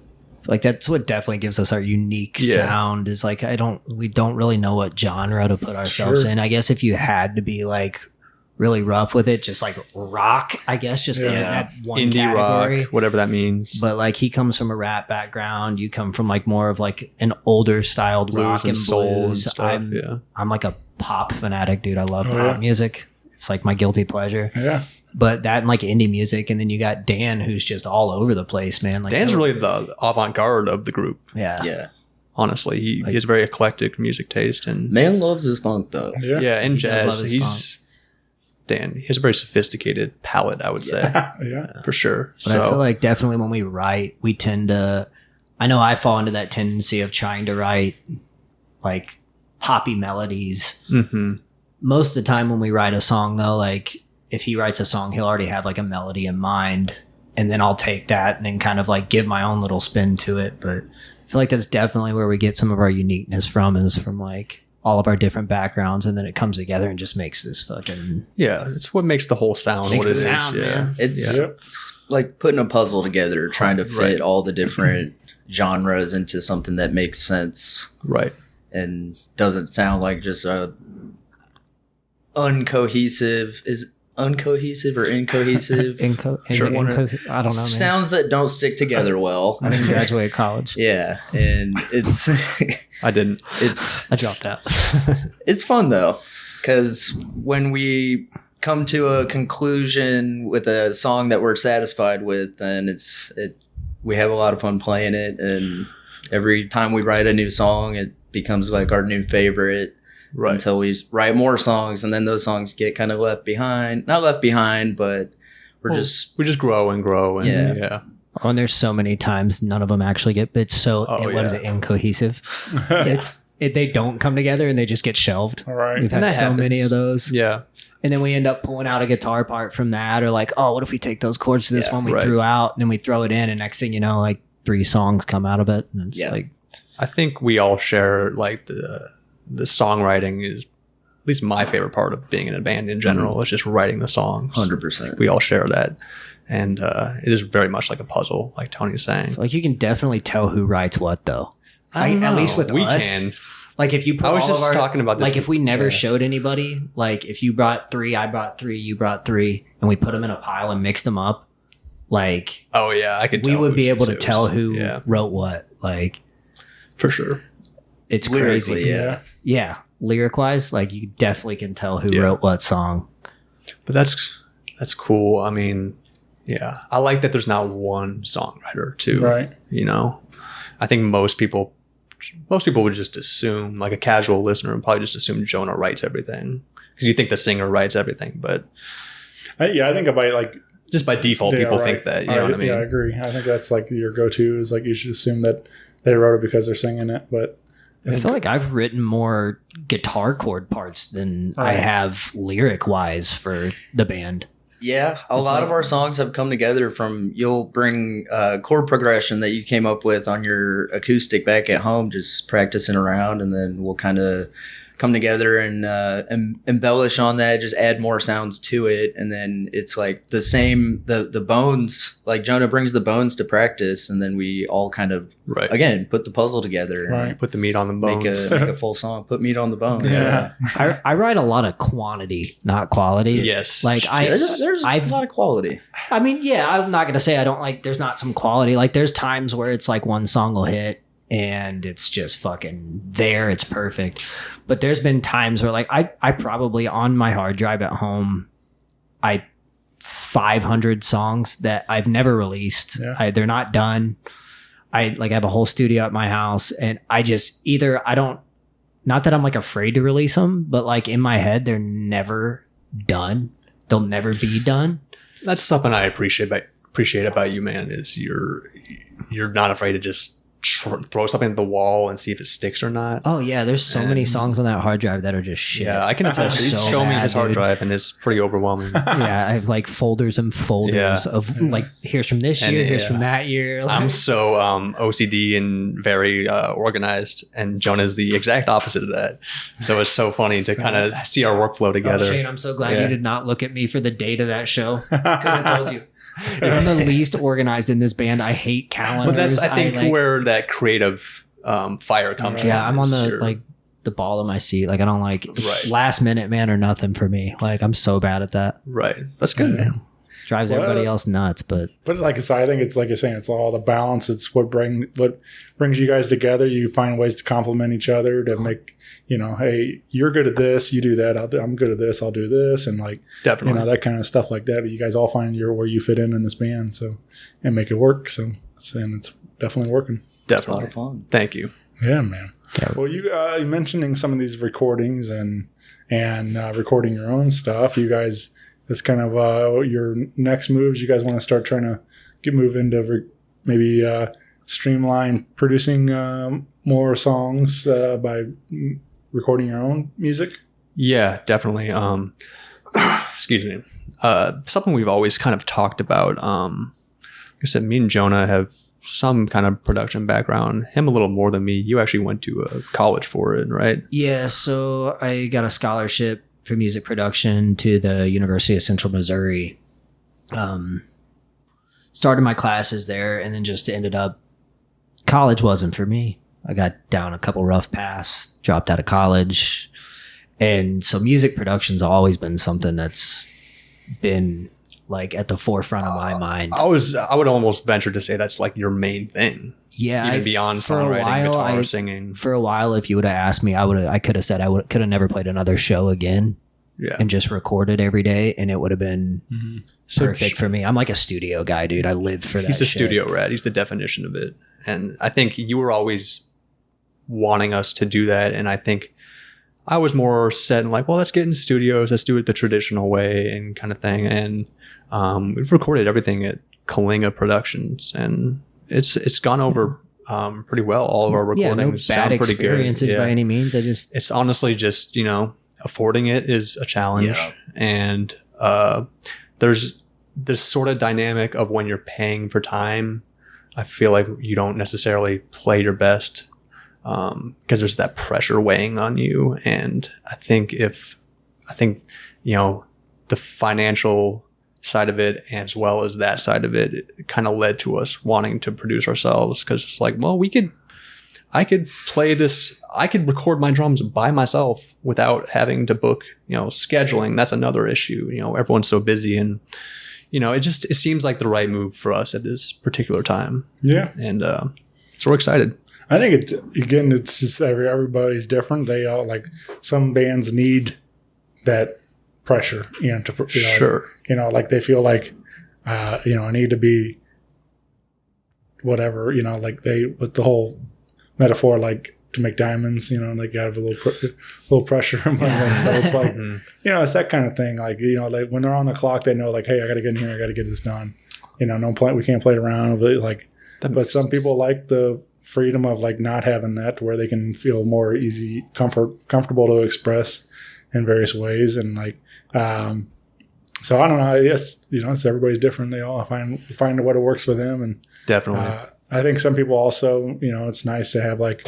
like that's what definitely gives us our unique Yeah. sound is like we don't really know what genre to put ourselves Sure. in. I guess if you had to be like really rough with it, just like rock, I guess, just in that one indie category. rock, whatever that means. But like he comes from a rap background, you come from like more of like an older styled Blues rock and and soul and blues. stuff, yeah. I'm like a pop fanatic, dude. I love Oh, pop yeah. music. It's like my guilty pleasure. Yeah. But that and like indie music, and then you got Dan, who's just all over the place, man. Like Dan's really the avant-garde of the group. yeah. Yeah. Honestly, he has very eclectic music taste, and Man loves his funk though. Yeah. and He does love jazz. his Dan. He has a very sophisticated palette, I would say, Yeah. for sure. But I feel like definitely when we write, we tend to. I know I fall into that tendency of trying to write like poppy melodies. Mhm. Most of the time when we write a song, though, like if he writes a song, he'll already have like a melody in mind, and then I'll take that and then kind of like give my own little spin to it. But I feel like that's definitely where we get some of our uniqueness from, is from like all of our different backgrounds, and then it comes together and just makes this fucking it's what makes the whole sound Makes what it the is. sound, Yeah. man. It's Yep. like putting a puzzle together, trying to fit Right. all the different genres into something that makes sense Right. and doesn't sound like just a uncohesive. Is uncohesive or incohesive? I don't know, man. Sounds that don't stick together well. I didn't graduate college. Yeah, and it's I didn't. it's I dropped out. it's fun though, because when we come to a conclusion with a song that we're satisfied with, then we have a lot of fun playing it, and every time we write a new song, it becomes like our new favorite. Right. Until we write more songs, and then those songs get kind of left behind. Not left behind, but we just grow and grow, and Yeah. Oh, and there's so many times none of them actually get. It's so what is yeah. it? Incohesive. They don't come together and they just get shelved. All right. We've And had that so happens. many of those. Yeah. And then we end up pulling out a guitar part from that, or like, oh, what if we take those chords to this Yeah, one we right. threw out, and then we throw it in, and next thing you know, like 3 songs come out of it, and it's Yeah. like, I think we all share like the songwriting is at least my favorite part of being in a band in general. Is just writing the songs. 100%. We all share that, and it is very much like a puzzle, like Tony's saying. like you can definitely tell who writes what, though. I don't At least know. with we us. can. Like if you put I was all just of our, talking about this like if we never yeah. showed anybody, like if you brought 3, I brought 3, you brought 3, and we put them in a pile and mixed them up, like Oh yeah, I could. we tell would be who's able to whose. tell who Yeah, wrote what. Like for sure. it's Lyrically, crazy. yeah. Yeah, lyric wise, like you definitely can tell who Yeah. wrote what song. But that's cool. I mean, yeah, I like that there's not one songwriter too. Right. You know, I think most people would just assume, like a casual listener would probably just assume Jonah writes everything because you think the singer writes everything, but I think about like just by default, yeah, people right. think that. You know what I mean? Yeah, I agree. I think that's like your go-to is like you should assume that they wrote it because they're singing it, but I feel like I've written more guitar chord parts than I Right. have lyric wise for the band. Yeah, a lot of our songs have come together from you'll bring chord progression that you came up with on your acoustic back at home, just practicing around, and then we'll kind of come together and embellish on that, just add more sounds to it, and then it's like the same the bones. Like Jonah brings the bones to practice, and then we all kind of Right. again put the puzzle together and Right. Put the meat on the bones. make a full song. Put meat on the bones. Yeah. I write a lot of quantity, not quality. Yes. Like There's I've a lot of quality. I mean, yeah, I'm not gonna say I don't like. There's not some quality. Like, there's times where it's like one song will hit and it's just fucking there. It's perfect. But there's been times where like I probably on my hard drive at home, 500 songs that I've never released. Yeah. They're not done. I have a whole studio at my house, and I just either I don't not that I'm like afraid to release them, but like in my head, they're never done. They'll never be done. That's something I appreciate about you, man, is you're not afraid to just throw something at the wall and see if it sticks or not. Oh yeah, there's so many songs on that hard drive that are just shit. Yeah, I can attest. He's So shown me bad, his hard dude. drive, and it's pretty overwhelming. Yeah, I have like folders and folders of like, here's from this year, here's from that year. Like, I'm so OCD and very organized, and Jonah's the exact opposite of that. So it's so funny to kind of see our workflow together. Shane, I'm so glad you did not look at me for the date of that show. Could have told you. I'm the least organized in this band. I hate calendars. But that's, I think, where that creative fire comes from. Yeah, I'm on the ball of my seat. Like, I don't like last minute, man, or nothing for me. Like, I'm so bad at that. Right. That's good, man. Drives everybody else nuts, but like I said, I think it's like you're saying, it's all the balance. It's what brings you guys together. You find ways to complement each other to make, hey, you're good at this, you do that. I'm good at this, I'll do this, and like definitely, that kind of stuff like that. You guys all find where you fit in this band, so and make it work. So and it's definitely working. Definitely, It's a lot of fun. Thank you. Yeah, man. Yeah. Well, you mentioning some of these recordings and recording your own stuff. You guys. That's kind of your next moves. You guys want to start trying to move into maybe streamline producing more songs by recording your own music? Yeah, definitely. Excuse me. Something we've always kind of talked about. Like I said, me and Jonah have some kind of production background. Him a little more than me. You actually went to a college for it, right? yeah. So I got a scholarship for music production to the University of Central Missouri. Started my classes there, and then just ended up, college wasn't for me. I got down a couple rough paths, dropped out of college. And so music production's always been something that's been like at the forefront of my mind. I would almost venture to say that's like your main thing. Yeah, even beyond songwriting, guitar, singing. For a while, if you would have asked me, I could have said I could have never played another show again. Yeah, and just recorded every day, and it would have been perfect for me. I'm like a studio guy, dude. I live for that. He's a studio rat. He's the definition of it. And I think you were always wanting us to do that, and I think I was more set and like, well, let's get in studios, let's do it the traditional way and kind of thing. And we've recorded everything at Kalinga Productions, and it's gone over pretty well. All of our recordings sound pretty good. Experiences by any means. It's honestly just, affording it is a challenge. Yeah. And there's this sort of dynamic of when you're paying for time. I feel like you don't necessarily play your best because there's that pressure weighing on you. And I think the financial side of it as well as that side of it kind of led to us wanting to produce ourselves, because it's like, well, I could play this, I could record my drums by myself without having to book, scheduling. That's another issue. Everyone's so busy, and it seems like the right move for us at this particular time. Yeah. And so we're excited. I think it's just everybody's different. They all, like, some bands need that pressure, to sure. Like they feel like, I need to be whatever, like with the whole metaphor, like to make diamonds, like you have a little pressure in my life. So it's like, it's that kind of thing. Like, like when they're on the clock, they know like, hey, I got to get in here, I got to get this done. We can't play around with it. Like, but some people like the freedom of like not having that, where they can feel more comfortable to express in various ways. And like, so I don't know. Yes, it's everybody's different. They all find what works for them. And definitely, I think some people also, it's nice to have like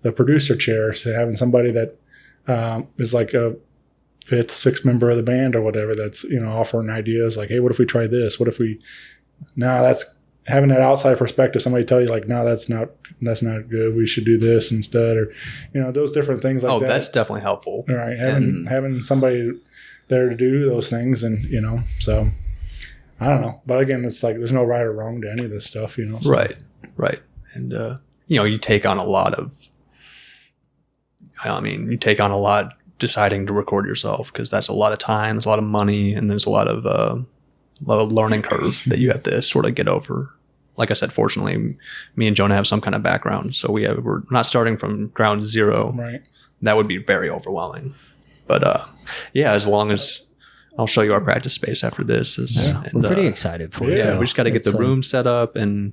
the producer chair, so having somebody that is like a fifth, sixth member of the band or whatever, that's offering ideas like, hey, what if we try this? What if we? No, that's having that outside perspective. Somebody tell you like, no, that's not good. We should do this instead, or those different things like that. Oh, that's definitely helpful. All right, having somebody there to do those things, and so I don't know. But again, it's like there's no right or wrong to any of this stuff, So. Right. And you take on a lot deciding to record yourself, because that's a lot of time, there's a lot of money, and there's a lot of learning curve that you have to sort of get over. Like I said, fortunately, me and Jonah have some kind of background, so we're not starting from ground zero. Right. that would be very overwhelming. But yeah, as long as I'll show you our practice space after this. We're pretty excited for it. Yeah, we just got to get the room set up, and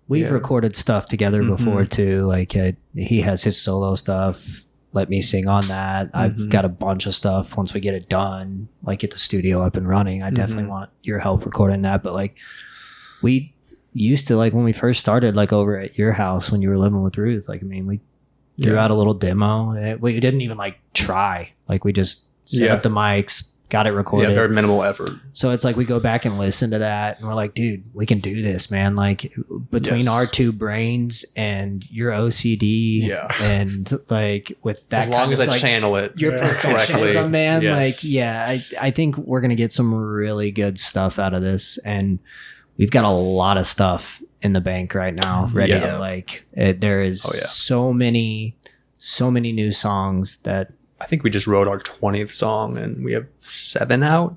we've recorded stuff together before too. Like he has his solo stuff. Let me sing on that. I've got a bunch of stuff. Once we get it done, like get the studio up and running, I definitely want your help recording that. But like we used to, like when we first started, like over at your house when you were living with Ruth, like, I mean, we threw out a little demo. We didn't even like try. Like we just set up the mics, got it recorded. Yeah, very minimal effort. So it's like we go back and listen to that and we're like, dude, we can do this, man. Like between our two brains and your OCD and like with that, as long as I like, channel it your perfectionism, man. Yes. Like, yeah, I think we're going to get some really good stuff out of this. And we've got a lot of stuff in the bank right now ready to like, there is so many new songs that I think we just wrote our 20th song and we have 7 out.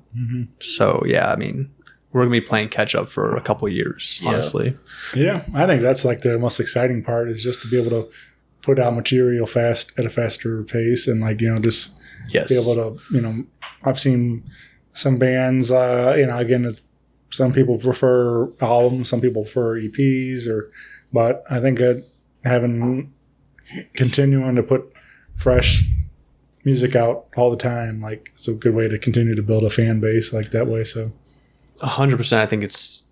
So yeah, I mean, we're gonna be playing catch up for a couple of years, honestly. Yeah, I think that's like the most exciting part, is just to be able to put out material fast at a faster pace, and like, you know, just be able to, you know, I've seen some bands, you know, again, some people prefer albums, some people prefer EPs, but I think that continuing to put fresh music out all the time, like, it's a good way to continue to build a fan base like that way. So 100%, I think it's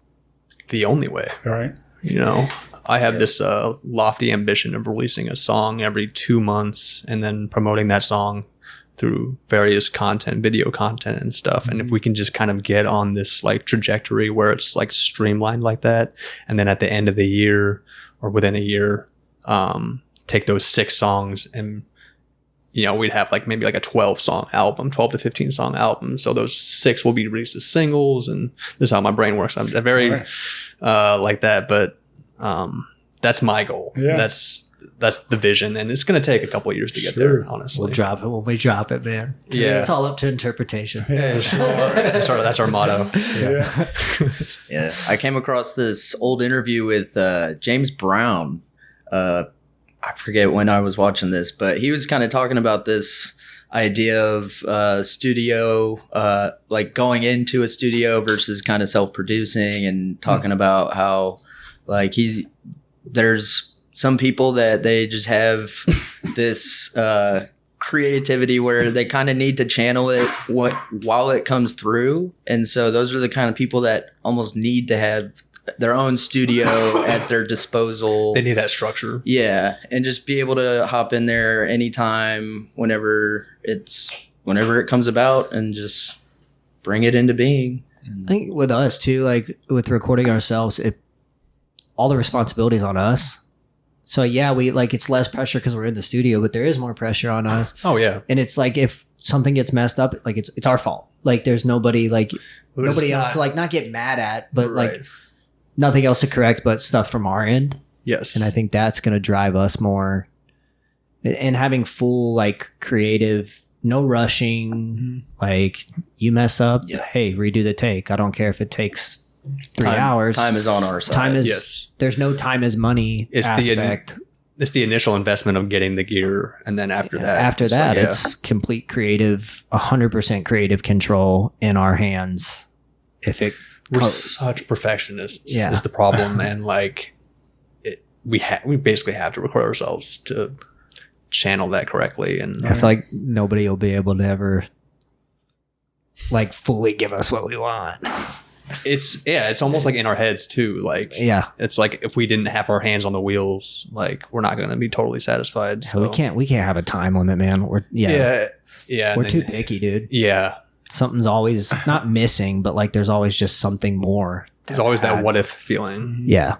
the only way. All right. You know, I have this lofty ambition of releasing a song every 2 months and then promoting that song through various content, video content and stuff. And if we can just kind of get on this like trajectory where it's like streamlined like that, and then at the end of the year or within a year, take those 6 songs and, you know, we'd have like maybe like a 12 to 15 song album. So those 6 will be released as singles, and this is how my brain works. I'm very like that, but that's my goal. Yeah. That's the vision, and it's going to take a couple of years to get there, honestly. We'll drop it when we drop it, man. Yeah. It's all up to interpretation. Yeah, that's our motto. Yeah. I came across this old interview with James Brown. I forget when I was watching this, but he was kind of talking about this idea of studio, like going into a studio versus kind of self-producing, and talking about how like there's some people that they just have this creativity where they kind of need to channel it while it comes through. And so those are the kind of people that almost need to have their own studio at their disposal. They need that structure. Yeah. And just be able to hop in there anytime, whenever it comes about, and just bring it into being. I think with us too, like with recording ourselves, all the responsibility is on us. So yeah, we like, it's less pressure because we're in the studio, but there is more pressure on us. Oh yeah. And it's like, if something gets messed up, like it's our fault. Like there's nobody else to like not get mad at, but like nothing else to correct but stuff from our end. Yes. And I think that's going to drive us more, and having full like creative, no rushing, like you mess up, hey, redo the take. I don't care if it takes 3 hours. Time is on our side. Time is, there's no time is money aspect. It's the initial investment of getting the gear, and then after that, it's complete creative, 100% creative control in our hands. We're such perfectionists is the problem, and like we basically have to record ourselves to channel that correctly. And I feel like nobody will be able to ever like fully give us what we want. It's almost like in our heads too. Like it's like if we didn't have our hands on the wheels, like we're not going to be totally satisfied. So we can't have a time limit, man. We're too picky, dude. Yeah. Something's always not missing, but like there's always just something more. There's always that what if feeling. Yeah.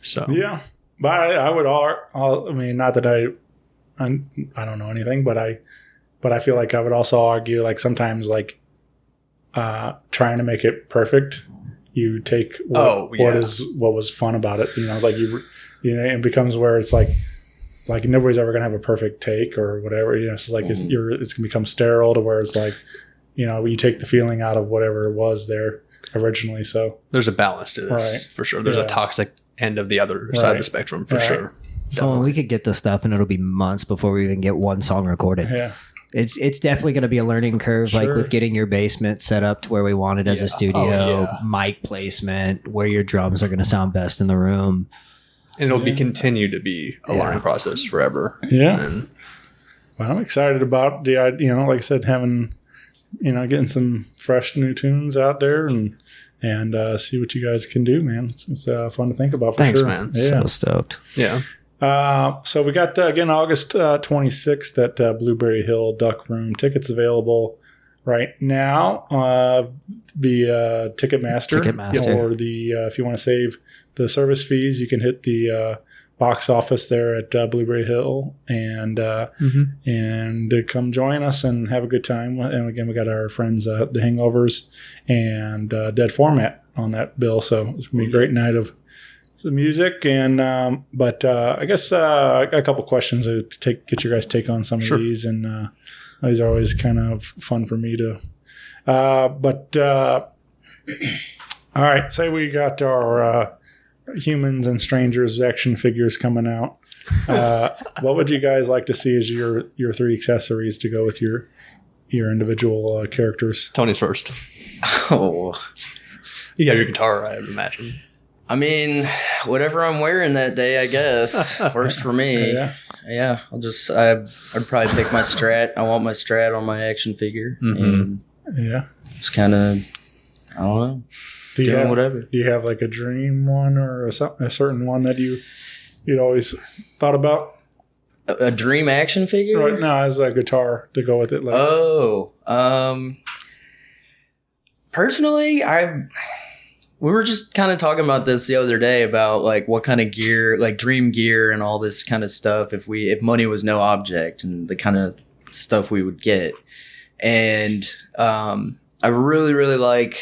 So yeah, but I would I mean, not that I don't know anything, but I feel like I would also argue like sometimes like trying to make it perfect, you take what was fun about it. You know, like it becomes where it's like nobody's ever gonna have a perfect take or whatever. You know, it's like it's gonna become sterile to where it's like, you know, you take the feeling out of whatever was there originally. So there's a balance to this for sure. There's a toxic end of the other side of the spectrum for sure. So we could get the stuff and it'll be months before we even get one song recorded. Yeah. It's definitely going to be a learning curve, like Sure. with getting your basement set up to where we want it as a studio, mic placement, where your drums are going to sound best in the room. And it'll be continue to be a learning process forever. Yeah. And Well, I'm excited about the, like I said, having, getting some fresh new tunes out there and see what you guys can do, man. It's fun to think about for Thanks, sure. man. Yeah. So stoked. yeah. So we got, again, August 26th at Blueberry Hill Duck Room. Tickets available right now via Ticketmaster. Ticketmaster. Or if you want to save the service fees, you can hit the box office there at Blueberry Hill and come join us and have a good time. And again, we got our friends, the Hangovers and Dead Format on that bill. So it's going to be a great night of some music. And but I guess I got a couple questions to get your guys' take on some of these. And these are always kind of fun for me to. All right, say we got our Humans and Strangers action figures coming out. What would you guys like to see as your 3 accessories to go with your individual characters? Tony's first. Oh, You got your guitar, I would imagine. I mean, whatever I'm wearing that day, I guess works for me. Yeah. I'd probably pick my Strat. I want my Strat on my action figure, and Yeah. just kind of, I don't know, doing whatever. Do you have like a dream one or a certain one that you'd always thought about? A dream action figure Right now as a guitar to go with it. Like, personally, we were just kind of talking about this the other day about like what kind of gear, like dream gear and all this kind of stuff. If money was no object, and the kind of stuff we would get. And I really, really like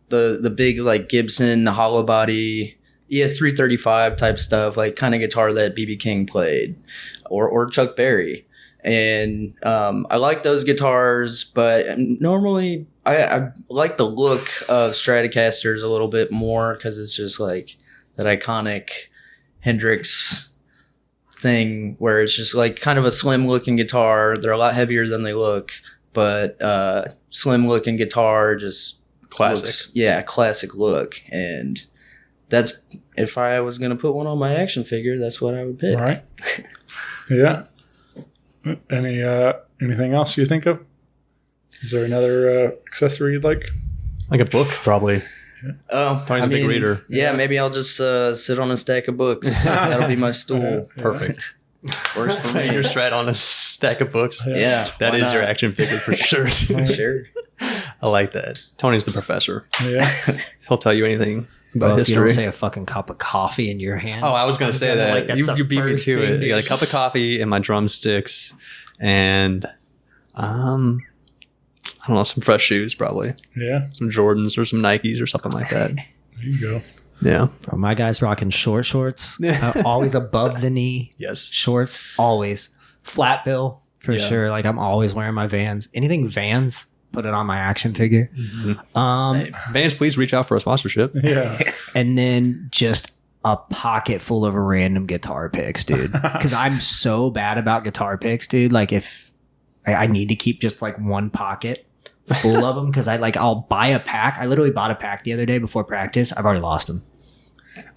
the big like Gibson hollow body ES335 type stuff, like kind of guitar that B.B. King played or Chuck Berry. And I like those guitars, but normally I like the look of Stratocasters a little bit more because it's just like that iconic Hendrix thing where it's just like kind of a slim looking guitar. They're a lot heavier than they look, but slim looking guitar, just Classic. classic look. And that's, if I was going to put one on my action figure, that's what I would pick. right. Yeah. Anything else you think of? Is there another accessory you'd like? Like a book, probably. Oh, Tony's a big reader. Yeah, maybe I'll just sit on a stack of books. That'll be my stool. Perfect. Works for Putting your me. Strat on a stack of books. Yeah, That why is your not? action figure for sure. Sure. I like that. Tony's the professor. Yeah. He'll tell you anything about Well, if you don't history. say a fucking cup of coffee in your hand. Oh, I was going to say that. Like, that's the you beat me first to thing it. You got a cup of coffee and my drumsticks and I don't know, some fresh shoes probably. Yeah. Some Jordans or some Nikes or something like that. There you go. Yeah. Bro, my guy's rocking shorts. Always above the knee Yes. shorts. Always. Flat bill for Yeah. sure. Like I'm always wearing my Vans. Anything Vans, put it on my action figure. Same. Vans, please reach out for a sponsorship. Yeah. And then just a pocket full of random guitar picks, dude. Because I'm so bad about guitar picks, dude. Like if I need to keep just like one pocket full of them, because I'll buy a pack. I literally bought a pack the other day before practice. I've already lost them.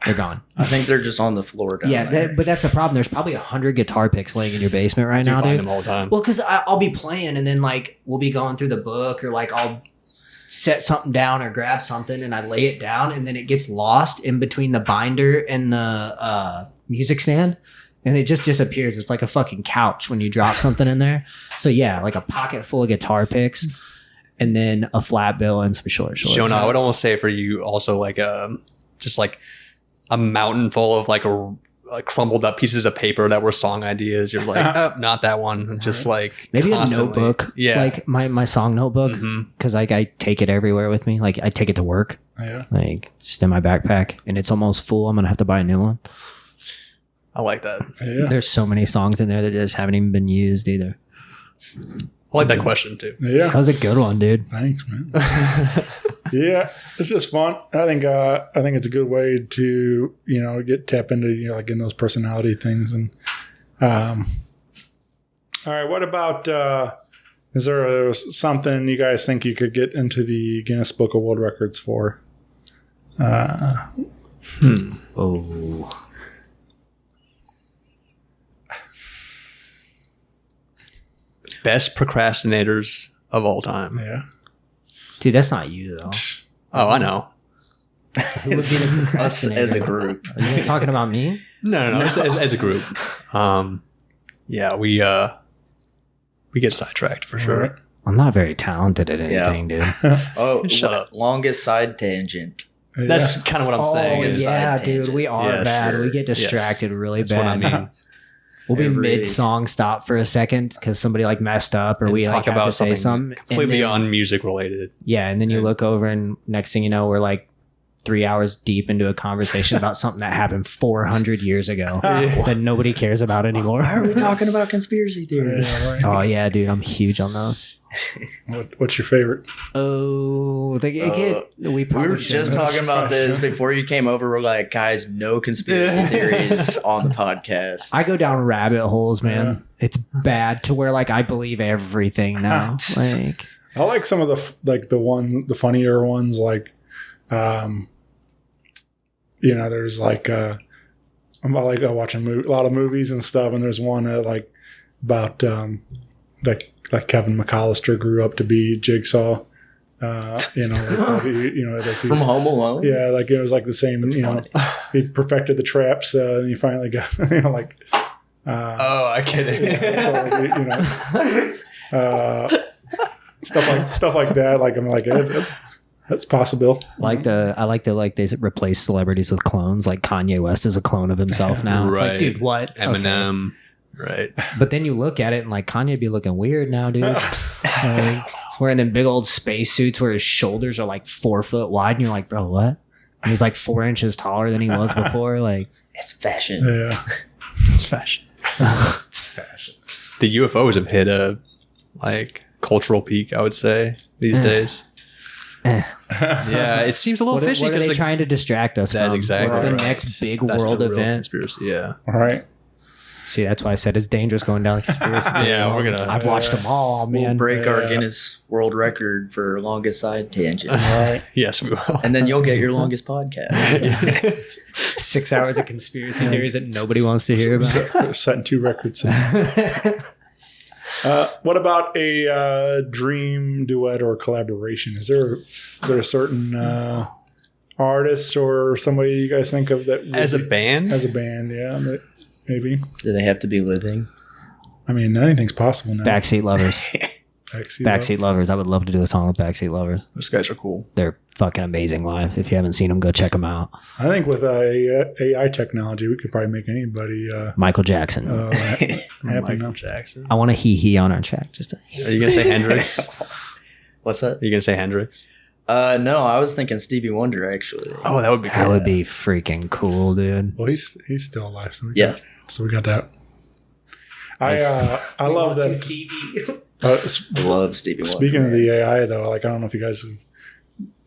They're gone. I think they're just on the floor down there. But that's the problem. There's probably 100 guitar picks laying in your basement right now, You find dude. them all the time. Well, because I'll be playing and then like we'll be going through the book or like I'll set something down or grab something and I lay it down and then it gets lost in between the binder and the music stand and it just disappears. It's like a fucking couch when you drop something in there. So yeah, like a pocket full of guitar picks and then a flat bill and some shorts. Jonah, I would almost say for you also like just like a mountain full of like crumbled up pieces of paper that were song ideas. You're like, oh, not that one. Just like maybe constantly. a notebook. Yeah. Like my song notebook. Mhm. Because like I take it everywhere with me. Like I take it to work. Yeah. Like just in my backpack and it's almost full. I'm gonna have to buy a new one. I like that. Yeah. There's so many songs in there that just haven't even been used either. I like that question too. That Yeah. was a good one, dude. Thanks, man. Yeah, it's just fun. I think it's a good way to tap into like in those personality things. And all right, what about is there something you guys think you could get into the Guinness Book of World Records for? Oh, Best procrastinators of all time. Yeah. dude, that's not you though. Oh, I know. Who would be the Us procrastinator? as a group. Are you guys talking about me? No. As a group. Yeah, we get sidetracked for sure. Right. I'm not very talented at anything, dude. Oh, Shut up. longest side tangent. That's kind of what I'm saying. Oh, is yeah, side dude, tangent. we are Yes. bad. We get distracted really That's bad. what I mean. We'll be Every- mid-song stop for a second because somebody like messed up or And we like talk have about to say something. completely and then, un-music related. Yeah, and then you and- look over and next thing you know, we're like 3 hours deep into a conversation about something that happened 400 years ago that nobody cares about anymore. Why are we talking about conspiracy theories? Yeah, right. Oh yeah, dude, I'm huge on those. What's your favorite? Oh, we We probably were just shouldn't. talking about this before you came over. We're like, guys, no conspiracy theories on the podcast. I go down rabbit holes, man. It's bad to where like I believe everything now. Like I like some of the funnier ones, like, there's like, I like watching a lot of movies and stuff, and there's one that like about like Kevin McAllister grew up to be Jigsaw. Like From Home Alone. yeah, like it was like the same. He perfected the traps, and he finally got like. Oh, I get it. Stuff like that. Like I'm like that's possible. I like they replace celebrities with clones. Like Kanye West is a clone of himself now. It's like, Right. dude, what? Eminem. Right. Okay. But then you look at it and like Kanye be looking weird now, dude. Like, he's wearing them big old space suits where his shoulders are like 4 foot wide, and you're like, bro, what? And he's like 4 inches taller than he was before. Like, It's fashion. Yeah. It's fashion. it's fashion. The UFOs have hit a cultural peak, I would say, these days. Yeah, it seems a little What fishy are because they trying to distract us That's from? exactly What's the right. next big That's world the real event? conspiracy. Yeah. All right. See, that's why I said it's dangerous going down the conspiracy. Yeah, we're gonna- I've watched them all, We'll man. break our Guinness World Record for longest side tangent. All right. Yes, we will. And then you'll get your longest podcast. 6 hours of conspiracy theories that nobody wants to hear about. We're setting 2 records. What about a dream duet or collaboration? Is there a certain artist or somebody you guys think of that would As a be- band? As a band, yeah, maybe. Do they have to be living? I mean, anything's possible now. Backseat Lovers. Backseat. Lovers. I would love to do a song with Backseat Lovers. Those guys are cool. They're fucking amazing live. If you haven't seen them, go check them out. I think with AI technology, we could probably make anybody Michael Jackson. happy Michael now. Jackson. I want a hee on our track. Just a, Are you gonna say Hendrix? What's that? Are you gonna say Hendrix? No, I was thinking Stevie Wonder, actually. Oh, that would be that cool. would be freaking cool, dude. Well, he's still alive, so Yeah. we got that. I love that. I love Stevie Wonder. Speaking of the AI, though, like I don't know if you guys have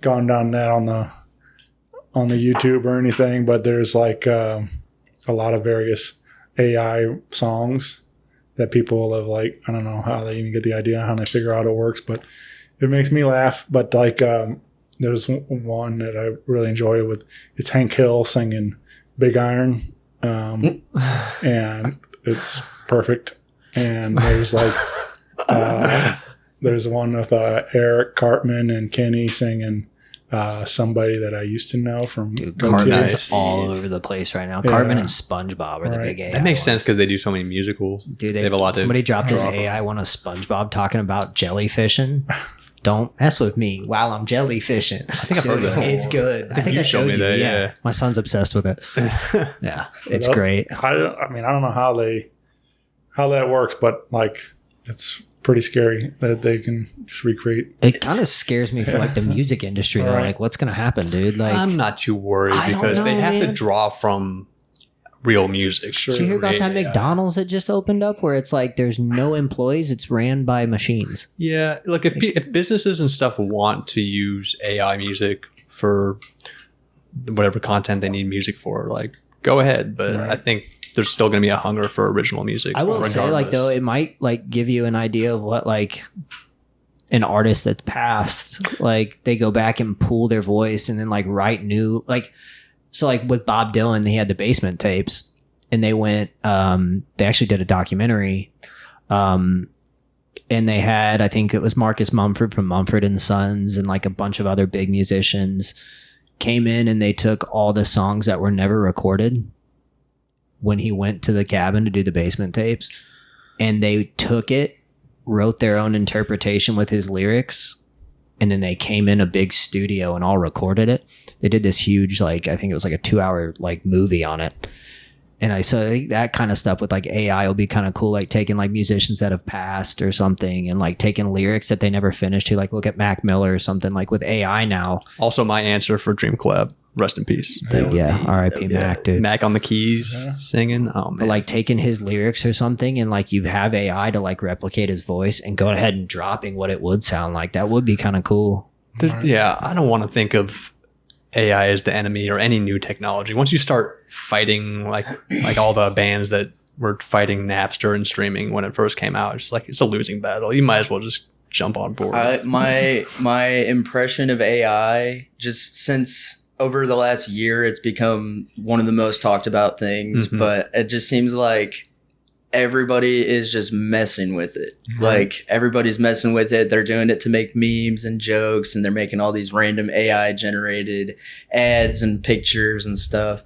gone down that on the YouTube or anything, but there's like a lot of various AI songs that people have like. I don't know how they even get the idea, how they figure out it works, but it makes me laugh. But like, there's one that I really enjoy with it's Hank Hill singing "Big Iron," and it's perfect. And there's like. There's one with Eric Cartman and Kenny singing somebody that I used to know from Dude, OTAs. Cartman's Nice. all over the place right now. Yeah. Cartman and SpongeBob are the Right. big AI That makes ones. sense because they do so many musicals. Dude, they have a lot to. somebody dropped this draw from. AI one of SpongeBob talking about jellyfishing. Don't mess with me while I'm jellyfishing. I think I've heard that. It's good. I think you I showed showed me you that, yeah. My son's obsessed with it. Yeah, it's But great. I mean, I don't know how that works, but like, it's pretty scary that they can just recreate. It kind of scares me for like the music industry. Though. Right. Like, what's gonna happen, dude? Like, I'm not too worried I don't because they know, have to man. draw from real music. Did you hear about that McDonald's that just opened up where it's like there's no employees, it's ran by machines? Yeah, look, if businesses and stuff want to use AI music for whatever content they need music for, like, go ahead. But I think there's still going to be a hunger for original music. I will say, like, though, it might like give you an idea of what like an artist that's passed, like they go back and pull their voice and then like write new, like, so like with Bob Dylan, he had the Basement Tapes, and they went, they actually did a documentary, and they had, I think it was Marcus Mumford from Mumford & Sons and like a bunch of other big musicians came in, and they took all the songs that were never recorded when he went to the cabin to do the Basement Tapes, and they took it, wrote their own interpretation with his lyrics, and then they came in a big studio and all recorded it. They did this huge, like, I think it was like a 2-hour like movie on it. And I think that kind of stuff with like AI will be kind of cool, like taking like musicians that have passed or something and like taking lyrics that they never finished to, like look at Mac Miller or something, like with AI now. Also my answer for Dream Collab. Rest in peace. Dude, yeah. R.I.P. Mac, dude. Mac on the keys singing. Oh, man. But like taking his lyrics or something and like you have AI to like replicate his voice and go ahead and dropping what it would sound like. That would be kind of cool. Yeah. I don't want to think of AI as the enemy or any new technology. Once you start fighting like all the bands that were fighting Napster and streaming when it first came out, it's like it's a losing battle. You might as well just jump on board. My impression of AI, just since over the last year, it's become one of the most talked about things, but it just seems like everybody is just messing with it. Like everybody's messing with it. They're doing it to make memes and jokes, and they're making all these random AI generated ads and pictures and stuff.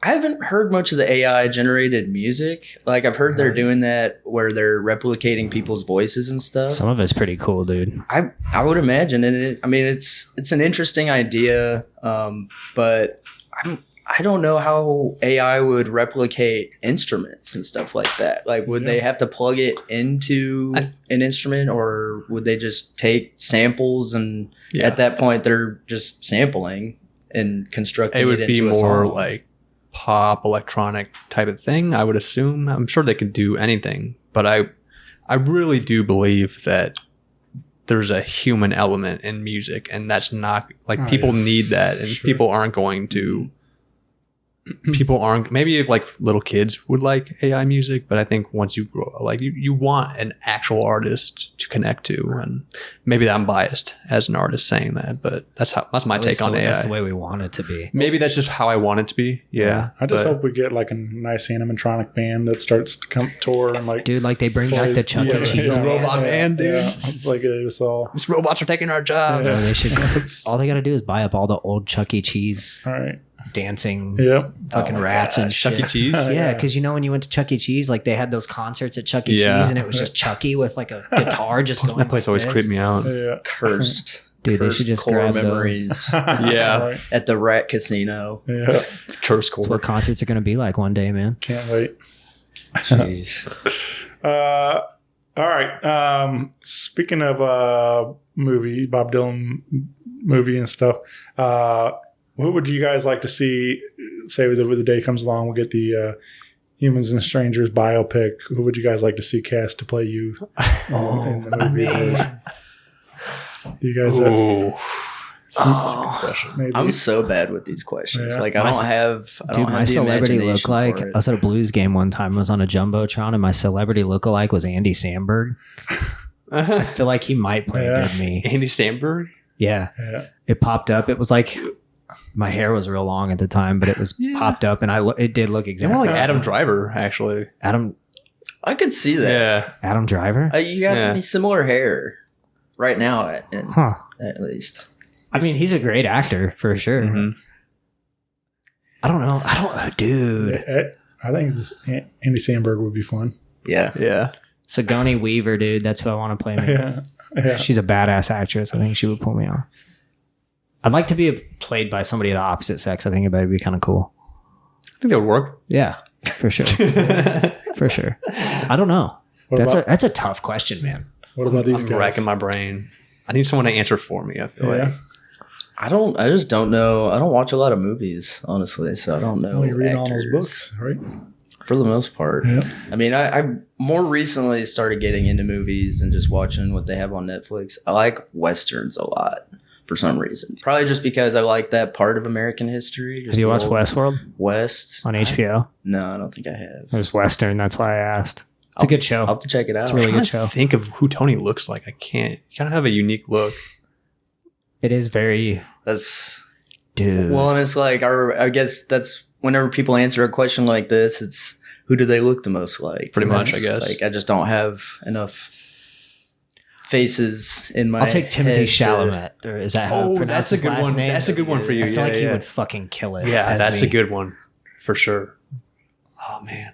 I haven't heard much of the AI generated music. Like I've heard they're doing that where they're replicating people's voices and stuff. Some of it's pretty cool, dude. I would imagine it. I mean, it's an interesting idea, but I don't know how AI would replicate instruments and stuff like that. Like, would they have to plug it into an instrument, or would they just take samples and at that point they're just sampling and constructing it into a song? It would be more like pop electronic type of thing, I would assume. I'm sure they could do anything, but I really do believe that there's a human element in music, and that's not like people need that, and people aren't going to. People aren't, maybe if like little kids would like AI music, but I think once you grow, like you want an actual artist to connect to, and maybe I'm biased as an artist saying that, but that's my take on AI. That's the way we want it to be. Maybe that's just how I want it to be. Yeah. I just hope we get like a nice animatronic band that starts to come tour and like, dude, like they bring back the Chuck E. Cheese robot band, dude. Like it was all these robots are taking our jobs. Yeah, they should. All they got to do is buy up all the old Chuck E. Cheese. All right. Dancing fucking gosh. rats and Chuck shit. E. Cheese? Yeah, because you know when you went to Chuck E. Cheese, like they had those concerts at Chuck E. Cheese and it was just Chucky with like a guitar just going. That place always creeped me out. Yeah. Cursed. Dude, they should just core grab memories. Yeah. At the Rat Casino. Yeah. Curse core. That's what concerts are going to be like one day, man. Can't wait. Jeez. All right. Speaking of movie, Bob Dylan movie and stuff, what would you guys like to see? Say the day comes along, we'll get the Humans and Strangers biopic. Who would you guys like to see cast to play you in the movie? You guys maybe. I'm so bad with these questions. Yeah. Like I don't have my the celebrity imagination look like, for it. I was at a Blues game one time, I was on a Jumbotron, and my celebrity lookalike was Andy Samberg. I feel like he might play a good me. Andy Samberg? Yeah. It popped up. It was like my hair was real long at the time, but it was popped up, and it did look exactly like Adam Driver, actually. I could see that. Yeah. Adam Driver? You got similar hair right now, at least. I mean, he's a great actor for sure. Mm-hmm. I don't know, dude. I think Andy Samberg would be fun. Yeah. Sigourney Weaver, dude. That's who I want to play me. Yeah. She's a badass actress. I think she would pull me off. I'd like to be played by somebody of the opposite sex. I think it would be kind of cool. I think that would work. Yeah, for sure. For sure. I don't know. That's a tough question, man. What about these I'm guys? racking my brain. I need someone to answer for me, I feel like. I just don't know. I don't watch a lot of movies, honestly, so I don't know. Oh, you read all those actors. books, right? For the most part. Yeah. I mean, I more recently started getting into movies and just watching what they have on Netflix. I like Westerns a lot for some reason. Probably just because I like that part of American history. Just Have you the watched old Westworld West? on HBO? No, I don't think I have. There's Western. That's why I asked. It's a good show. I'll have to check it out. It's a really I'm good trying show. to think of who Tony looks like. I can't. You kind of have a unique look. It is very, That's dude. well, and it's like I guess that's whenever people answer a question like this, it's who do they look the most like? Pretty And much, that's, I guess. Like I just don't have enough faces in my. I'll take Timothy head to- Chalamet. Or is that how Oh, to pronounce that's a his good last one. name? That's a good one for you. I feel Yeah, like he yeah. would fucking kill it. Yeah, as that's me. a good one for sure. Oh man,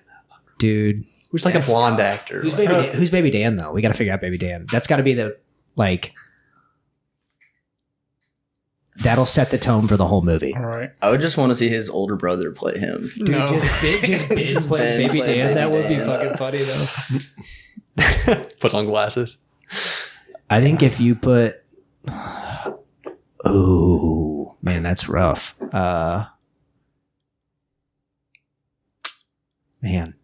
dude. who's like a That's blonde tough. actor? Who's Like- baby? Who's Baby Dan though? We got to figure out Baby Dan. That's got to be the like. That'll set the tone for the whole movie. All right. I would just want to see his older brother play him. Dude, No. just Ben plays Ben Baby plays Dan. Baby That would be Dan. fucking funny though. Puts on glasses. I think if you put, oh man, that's rough. Man,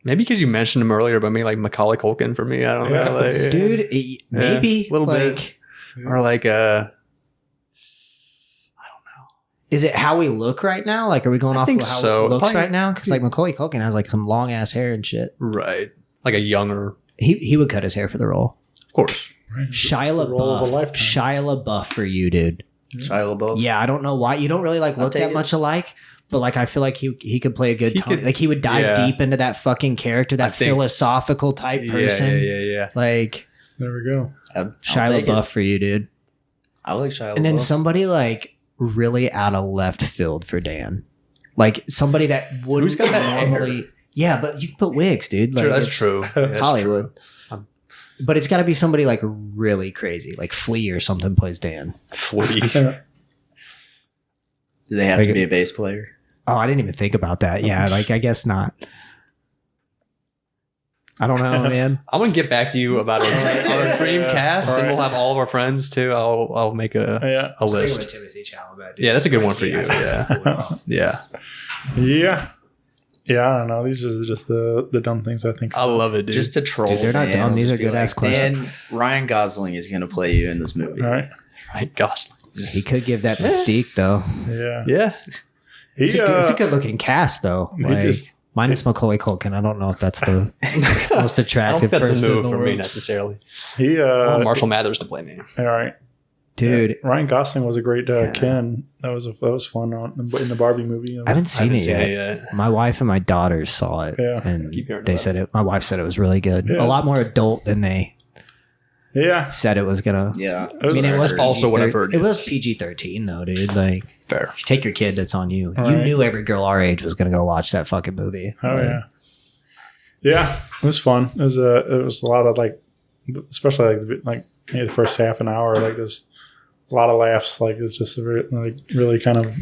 Maybe because you mentioned him earlier, but maybe like Macaulay Culkin for me. I don't know. Like, dude, maybe a little like, bit. Or like is it how we look right now? Like, are we going I off think of how so. he looks Probably- right now? Because like Macaulay Culkin has like some long ass hair and shit. right, like a younger, He would cut his hair for the role. of course. Shia the role of a LaBeouf. lifetime. Shia LaBeouf for you, dude. Shia LaBeouf. Yeah, I don't know why you don't really like I'll look take that it. much alike, but like I feel like he could play a good He Tony. could- Like he would dive yeah. deep into that fucking character, I that think philosophical type person. Yeah. Like There we go. I'll Shia take LaBeouf it. for you, dude. I like Shia LaBeouf. And then somebody like really out of left field for Dan. Like somebody that would Who's got that hair? normally. Yeah, but you can put wigs, dude. Like, Sure, that's it's- true. It's That's Hollywood. true. But it's got to be somebody like really crazy, like Flea or something plays Dan. Flea. Do they have Like- to be a bass player? Oh, I didn't even think about that. Yeah, like I guess not. I don't know, man. I'm gonna get back to you about our dream cast, and we'll have all of our friends too. I'll make a list. Timothy Chalamet. dude. Yeah, that's a good one for you. I feel Yeah, like cool. yeah. Yeah, I don't know. These are just the dumb things I think. I love it, dude. Just to troll. Dude, they're not Dan, dumb. I'll These just are be good-ass questions. Dan, Ryan Gosling is going to play you in this movie. All right. right, Gosling. He could give that mystique though. Yeah. Yeah, He, It's a good looking cast though. he Like, just- minus Macaulay Culkin. I don't know if that's the most I don't attractive think that's person the in move the for me world. necessarily. he I want Marshall Mathers to play me. All right. Dude, Ryan Gosling was a great Ken. That was fun in the Barbie movie. I haven't seen it yet. yet. My wife and my daughters saw it, Yeah. and Keep hearing they about said it. My wife said it was really good. Yeah. A lot more adult than they Yeah. said it was gonna. Yeah. I mean, it was Also what I've heard It was is- PG-13 though, dude. Like, Fair. you take your kid, that's on you. All You right. knew every girl our age was gonna go watch that fucking movie. Oh Like, yeah. Yeah, it was fun. It was a lot of especially like maybe the first half an hour. Like there's a lot of laughs. Like it's just really kind of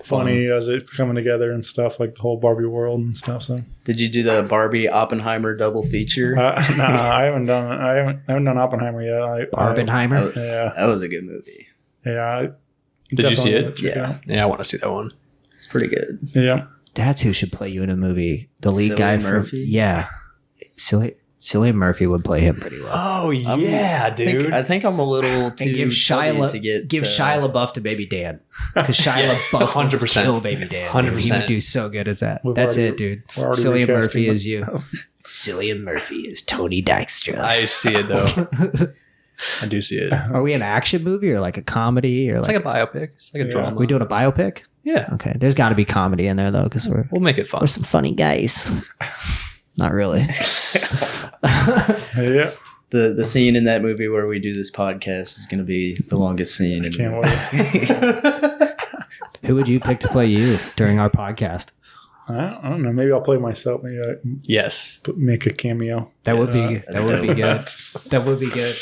funny as it's coming together and stuff. Like the whole Barbie world and stuff. So Did you do the Barbie Oppenheimer double feature? no, I haven't done Oppenheimer yet. Barbenheimer. Yeah, That was a good movie. yeah. Did you see it? Definitely check Yeah. Yeah, I want to see that one. It's pretty good. Yeah. That's who should play you in a movie. The lead Cillian guy Murphy? Yeah. Cillian Murphy would play him pretty well. Oh yeah, dude. I think I'm a little too And give Shia to get Shia LaBeouf to Baby Dan, because Shia Yes, LaBeouf 100%. would kill Baby Dan. 100%. He would do so good as that. We've That's already- it, dude. we're already Cillian recasting Murphy them. is you. Cillian Murphy is Tony Dykstra. I see it though. I do see it. Are we an action movie or like a comedy or It's like, like a biopic. It's like a Yeah. drama. we doing a biopic? Yeah, Okay, there's got to be comedy in there though, because we're we'll make it fun. some funny guys. Not really. Yeah. the scene in that movie where we do this podcast is going to be the longest scene. In Can't the wait. Who would you pick to play you during our podcast? I don't know. Maybe I'll play myself. Maybe Yes. make a cameo. That would be that would be good. That would be good.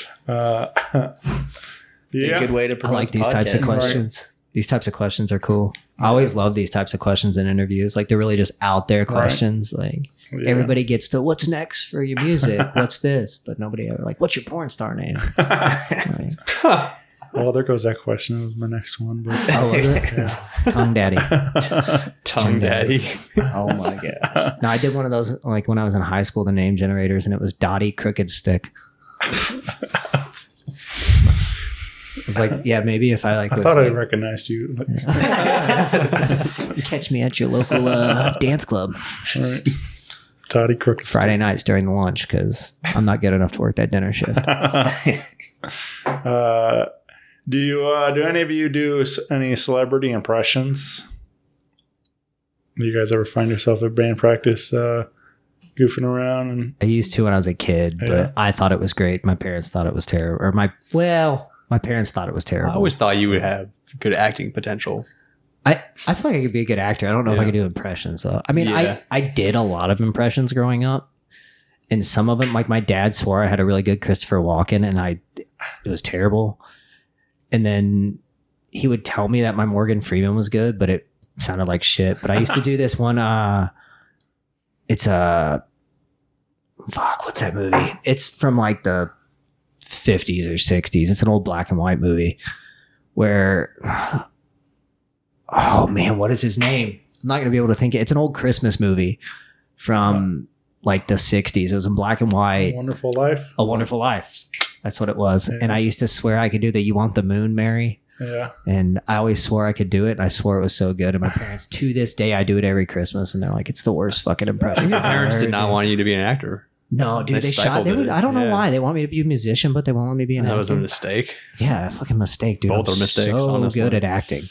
Be a good way to I promote like the these types of podcast. questions. These types of questions are cool. I always love these types of questions in interviews. Like they're really just out there questions. Like Yeah. everybody gets to what's next for your music? What's this? But nobody ever like, what's your porn star name? Like, Well, there goes that question. That was my next one. But Oh, was it? yeah. Tongue daddy. Tongue daddy. Oh my gosh. No, I did one of those like when I was in high school, the name generators, and it was Dottie Crooked Stick. It was like, yeah, maybe if I like. I was, thought I like, recognized you. catch me at your local dance club All right. Toddy Crooked. Friday nights during the lunch because I'm not good enough to work that dinner shift. Do any of you do any celebrity impressions? Do you guys ever find yourself at band practice goofing around? And I used to when I was a kid, but Yeah. I thought it was great. My parents thought it was terrible. Or my parents thought it was terrible. I always thought you would have good acting potential. I feel like I could be a good actor. I don't know if I Yeah. could do impressions though. I mean, Yeah. I did a lot of impressions growing up, and some of them, like my dad swore I had a really good Christopher Walken, and it was terrible. And then he would tell me that my Morgan Freeman was good, but it sounded like shit. But I used to do this one. It's what's that movie? It's from like the 50s or 60s. It's an old black and white movie where. Oh man, what is his name? I'm not gonna be able to think it. It's an old Christmas movie from like the 60s. It was in black and white. Wonderful Life. A Wonderful Life. That's what it was. Yeah. And I used to swear I could do the You Want the Moon, Mary? Yeah. And I always swore I could do it. And I swore it was so good. And my parents, to this day, I do it every Christmas. And they're like, it's the worst fucking impression. Your I've parents ever did not done." want you to be an actor. No, dude, they shot. stifled They it. would, I don't know Yeah. why. They want me to be a musician, but they won't let me be an That actor. was a mistake. Yeah, fucking mistake, dude. Both I'm are mistakes, so honestly. good at acting.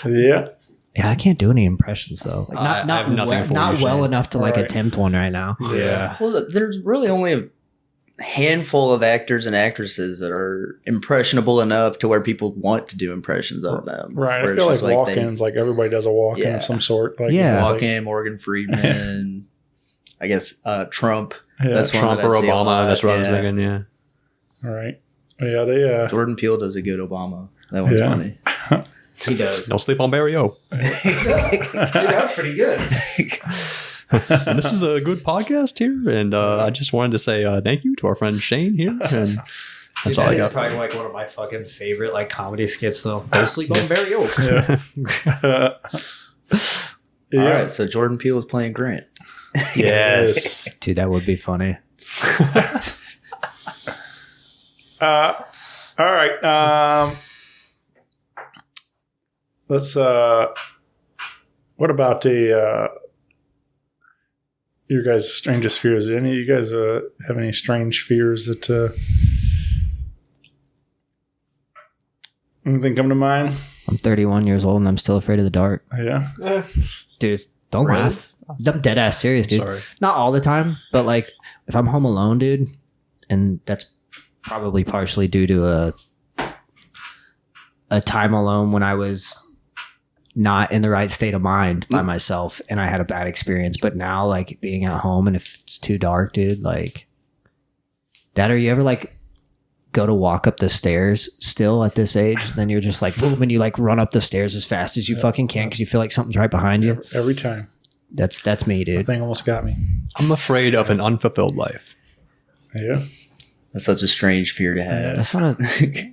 Yeah. Yeah, I can't do any impressions though. Like, I have nothing for you, well Shane. enough to like Right. attempt one right now. Yeah. Well, there's really only a handful of actors and actresses that are impressionable enough to where people want to do impressions of them. Right. Where I it's feel like just they- walk-ins, like everybody does a walk-in Yeah. of some sort. Like, Yeah. it's like- Walk-in, Morgan Freeman, I guess Trump. Yeah. That's one Trump that I or see a Obama. lot, That's what I was yeah. thinking. Yeah. All right. Yeah, they Jordan Peele does a good Obama. That one's Yeah. funny. He does. Don't sleep on Barry O. That's pretty good. And this is a good podcast here, and I just wanted to say thank you to our friend Shane here, and that's all I got. Probably like one of my fucking favorite like comedy skits though. Don't sleep on Barry Oak. yeah. All right, so Jordan Peele is playing Grant. Yes. Dude, that would be funny. All right. Let's what about the your guys' strangest fears? Any of you guys have any strange fears that anything come to mind? I'm 31 years old and I'm still afraid of the dark. Yeah. Dude, don't Really? laugh. I'm dead ass serious, dude. Sorry. Not all the time, but like if I'm home alone, dude, and that's probably partially due to a time alone when I was not in the right state of mind by myself and I had a bad experience. But now like being at home and if it's too dark, dude, like that, or you ever like go to walk up the stairs still at this age, then you're just like boom, and you like run up the stairs as fast as you fucking can because you feel like something's right behind you. Every time. That's me, The dude. thing almost got me. I'm afraid of an unfulfilled life. Yeah. That's such a strange fear to have. That's not a.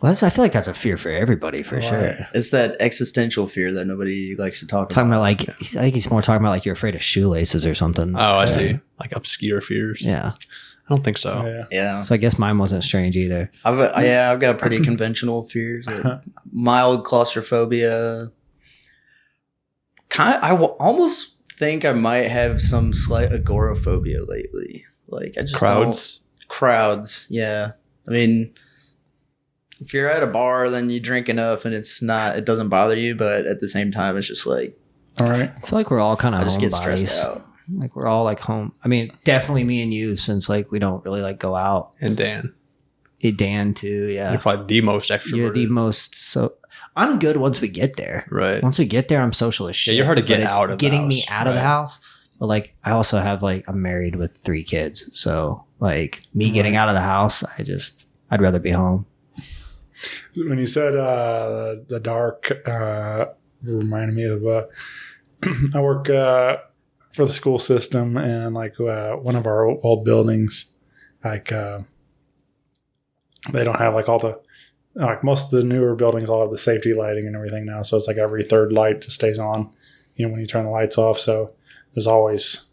Well, I feel like that's a fear for everybody, for sure. Right. It's that existential fear that nobody likes to talk Talking about. about like, I think he's more talking about like you're afraid of shoelaces or something. Oh, I see. Like obscure fears. Yeah. I don't think so. Yeah. Yeah, So I guess mine wasn't strange either. I've got pretty conventional fears. Mild claustrophobia. Almost think I might have some slight agoraphobia lately. Like I just Crowds. crowds. Yeah, I mean, if you're at a bar, then you drink enough, and it doesn't bother you. But at the same time, it's just like All right. I feel like we're all kind of I just get homebodies. stressed out. Like we're all like home. I mean, definitely me and you, since like we don't really like go out. And Dan. Dan too, yeah. You're probably the most extroverted. You're the most. So I'm good once we get there. Right. Once we get there, I'm social as shit. you're hard to get but it's out of the getting me house, out of the right. house. But like, I also have like I'm married with 3 kids, so like me getting out of the house, I'd rather be home. When you said the dark, reminded me of I work for the school system, and like one of our old buildings like they don't have like all the like most of the newer buildings all have the safety lighting and everything now. So it's like every third light just stays on, when you turn the lights off. So there's always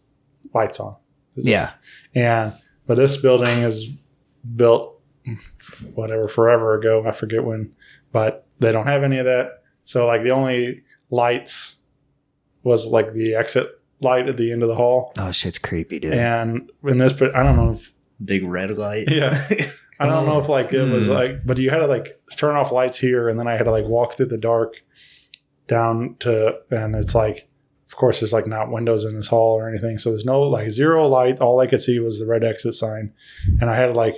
lights on. Yeah. But this building is built forever ago. I forget when, but they don't have any of that. So like the only lights was like the exit light at the end of the hall. Oh, shit's creepy, dude. And in this, but I don't know if Big red light. Yeah. I don't know if like it was like, but you had to like turn off lights here, and then I had to like walk through the dark down to, and it's like, of course, there's like not windows in this hall or anything. So there's no like zero light. All I could see was the red exit sign. And I had to like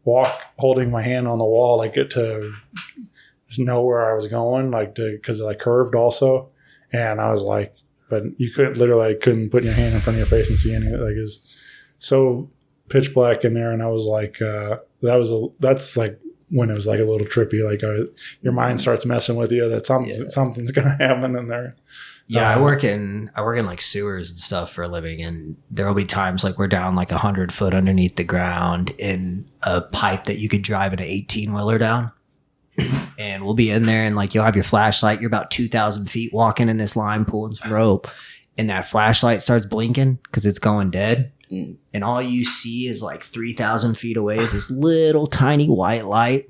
walk holding my hand on the wall, like to know where I was going, like because it like curved also. And I was like, but you couldn't put your hand in front of your face and see anything. Like it was so pitch black in there. And I was like, that's like when it was like a little trippy, like your mind starts messing with you that something's going to happen in there. Yeah, I work in like sewers and stuff for a living, and there will be times like we're down like 100 foot underneath the ground in a pipe that you could drive an 18-wheeler down, and we'll be in there, and like you'll have your flashlight. You're about 2,000 feet walking in this line, pulling some rope, and that flashlight starts blinking because it's going dead, and all you see is like 3,000 feet away is this little tiny white light.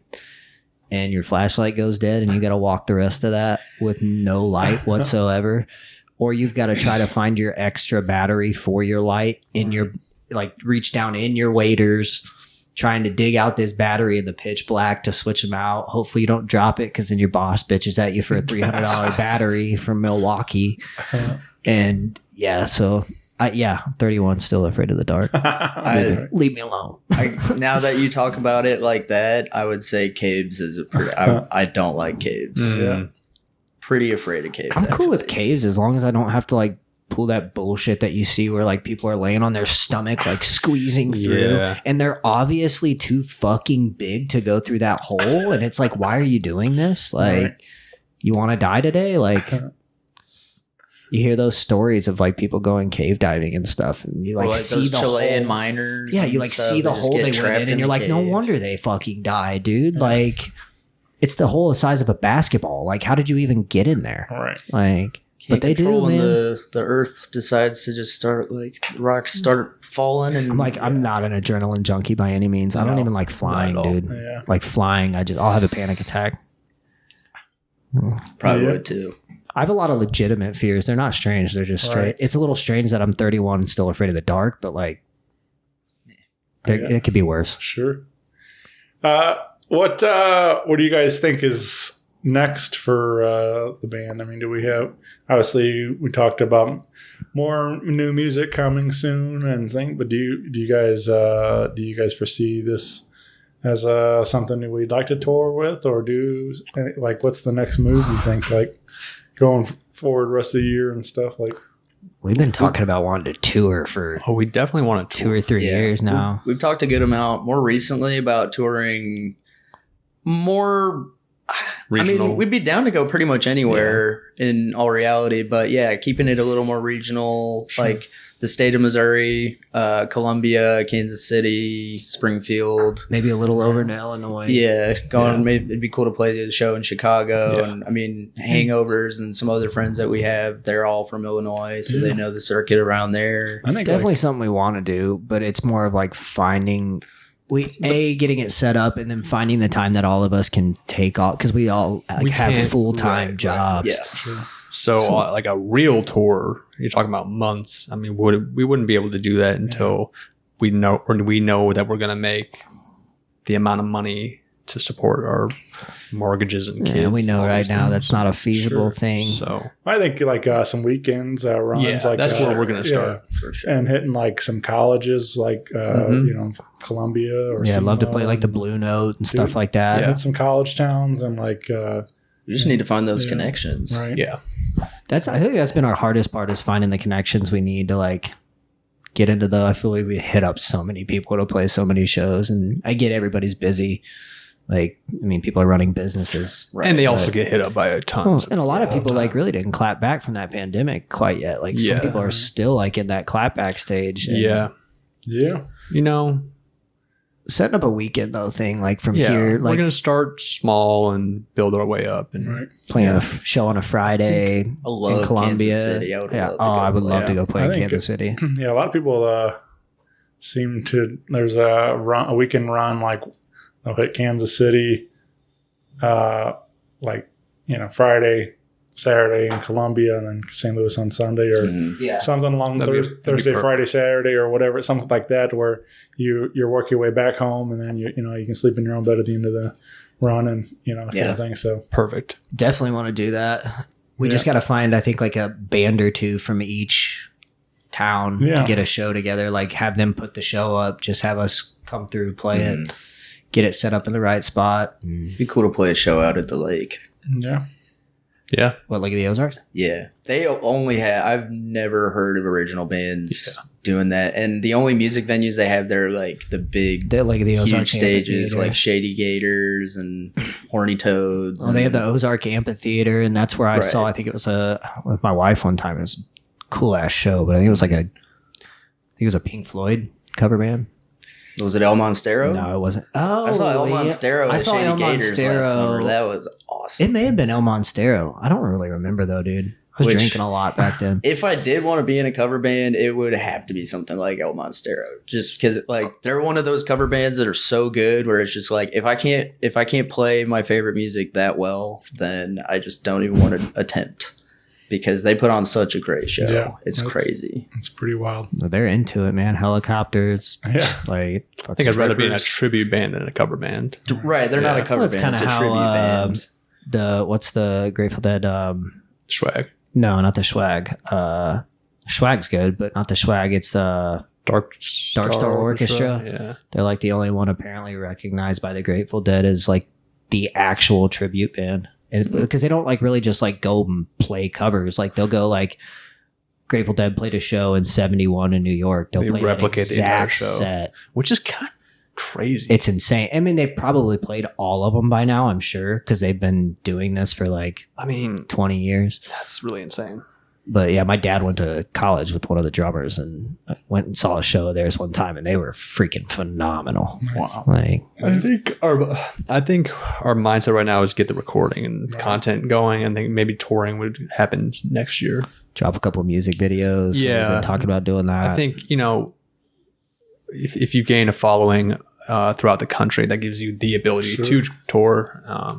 And your flashlight goes dead, and you got to walk the rest of that with no light whatsoever. Or you've got to try to find your extra battery for your light in your, like, reach down in your waders, trying to dig out this battery in the pitch black to switch them out. Hopefully you don't drop it, because then your boss bitches at you for a $300 battery from Milwaukee. And yeah, so... I'm 31, still afraid of the dark. Leave me alone. Now that you talk about it like that, I would say caves is I don't like caves. Yeah. Pretty afraid of caves. I'm cool with caves as long as I don't have to like pull that bullshit that you see where like people are laying on their stomach like squeezing through, and they're obviously too fucking big to go through that hole, and it's like, why are you doing this? Like, you want to die today? Like, you hear those stories of like people going cave diving and stuff, and you like see the Chilean hole. miners. Yeah, you like see the hole they went in, and you're like, no wonder they fucking died, dude. Like, it's the hole the size of a basketball. Like, how did you even get in there? Right. Like, but they do, when man. the earth decides to just start, like, the rocks start falling, and I'm not an adrenaline junkie by any means. I don't even like flying, dude. Yeah. Like flying, I'll have a panic attack. Probably would too. I have a lot of legitimate fears. They're not strange. They're just straight. Right. It's a little strange that I'm 31 and still afraid of the dark, but like, it could be worse. Sure. What do you guys think is next for the band? I mean, do we have, obviously we talked about more new music coming soon and things, but do you guys foresee this as something that we'd like to tour with, or do like, what's the next move you think, like going forward rest of the year and stuff? Like, we've been talking about wanting to tour for we definitely want to 2 or 3 years now. We've talked a good amount more recently about touring more regional. I mean, we'd be down to go pretty much anywhere in all reality, but yeah, keeping it a little more regional, like the state of Missouri, Columbia, Kansas City, Springfield, maybe a little over to Illinois. Yeah, maybe it'd be cool to play the show in Chicago. Yeah. And I mean, Hangovers and some other friends that we have, they're all from Illinois, so they know the circuit around there. It's definitely something we want to do, but it's more of like finding getting it set up and then finding the time that all of us can take off, because we all have full-time jobs. Yeah, sure. So like a real tour, you're talking about months. I mean, we wouldn't be able to do that until we know that we're going to make the amount of money to support our mortgages and kids. Yeah, we know right now that's not a feasible thing. So I think like some weekends runs, like that's where we're going to start for sure. And hitting like some colleges, like Columbia or I'd love to play like the Blue Note and stuff like that. Hit some college towns and like you just need to find those connections. Right. Yeah. I think that's been our hardest part, is finding the connections we need to like get into I feel like we hit up so many people to play so many shows, and I get everybody's busy. Like, I mean, people are running businesses. Right, and they also get hit up by a ton. And a lot of people like really didn't clap back from that pandemic quite yet. Like some people are still like in that clap back stage. And yeah. You know, setting up a weekend though thing like from Yeah, here, we're like gonna start small and build our way up. And Right. playing a show on a Friday I love in Columbia. Kansas City. I would love to go I would play. love to go play I in think Kansas City. Yeah, a lot of people seem to. There's a weekend run like they'll hit Kansas City, like Friday, Saturday in Columbia, and then St. Louis on Sunday, or Yeah. something along That'd be Thursday, perfect. Friday, Saturday, or whatever, something like that, where you work your way back home, and then you can sleep in your own bed at the end of the run, and kind of thing. So perfect. Definitely want to do that. We just got to find, I think, like a band or two from each town to get a show together. Like have them put the show up, just have us come through, play it, get it set up in the right spot. It'd be cool to play a show out at the lake. yeah. Yeah. What, like the Ozarks? Yeah, they only have. I've never heard of original bands doing that, and the only music venues they have, they're like the big, They're like the Ozark huge stages, Amphitheater. like Shady Gators and Horny Toads. Oh, they have the Ozark Amphitheater, and that's where I Right. saw. I think it was with my wife one time. It was a cool ass show, but I think it was a Pink Floyd cover band. Was it El Monstero? No, it wasn't. Oh, I saw El yeah. Monstero I at saw Shady El Gators Monstero. last summer. That was awesome. It may have been El Monstero. I don't really remember though, dude. I was Which- drinking a lot back then. If I did want to be in a cover band, it would have to be something like El Monstero, just because like they're one of those cover bands that are so good where it's just like if I can't play my favorite music that well, then I just don't even want to attempt because they put on such a great show. Yeah, It's that's- crazy. It's pretty wild. They're into it, man. Helicopters. Yeah. Like I think I'd rather be in a strippers. tribute band than a cover band. Right? They're not a Yeah. cover Well, it's band; kind it's of a tribute how band. what's the Grateful Dead? Swag. No, not the Swag. Swag's good, but not the Swag. It's Dark Star Orchestra. Yeah. they're like the only one apparently recognized by the Grateful Dead as like the actual tribute band, because they don't like really just like go and play covers. Like they'll go like Grateful Dead played a show in '71 in New York. They'll They play replicate an the entire exact show. set. Which is kind of crazy. It's insane. I mean, they've probably played all of them by now, I'm sure, because they've been doing this for like I mean, 20 years. that's really insane. But yeah, my dad went to college with one of the drummers and I went and saw a show of theirs one time, and they were freaking phenomenal. Wow. Like, I think our mindset right now is get the recording and content going. I think maybe touring would happen next year. drop a couple music videos. Yeah. We've been talking about doing that. I think, if you gain a following throughout the country, that gives you the ability to tour. I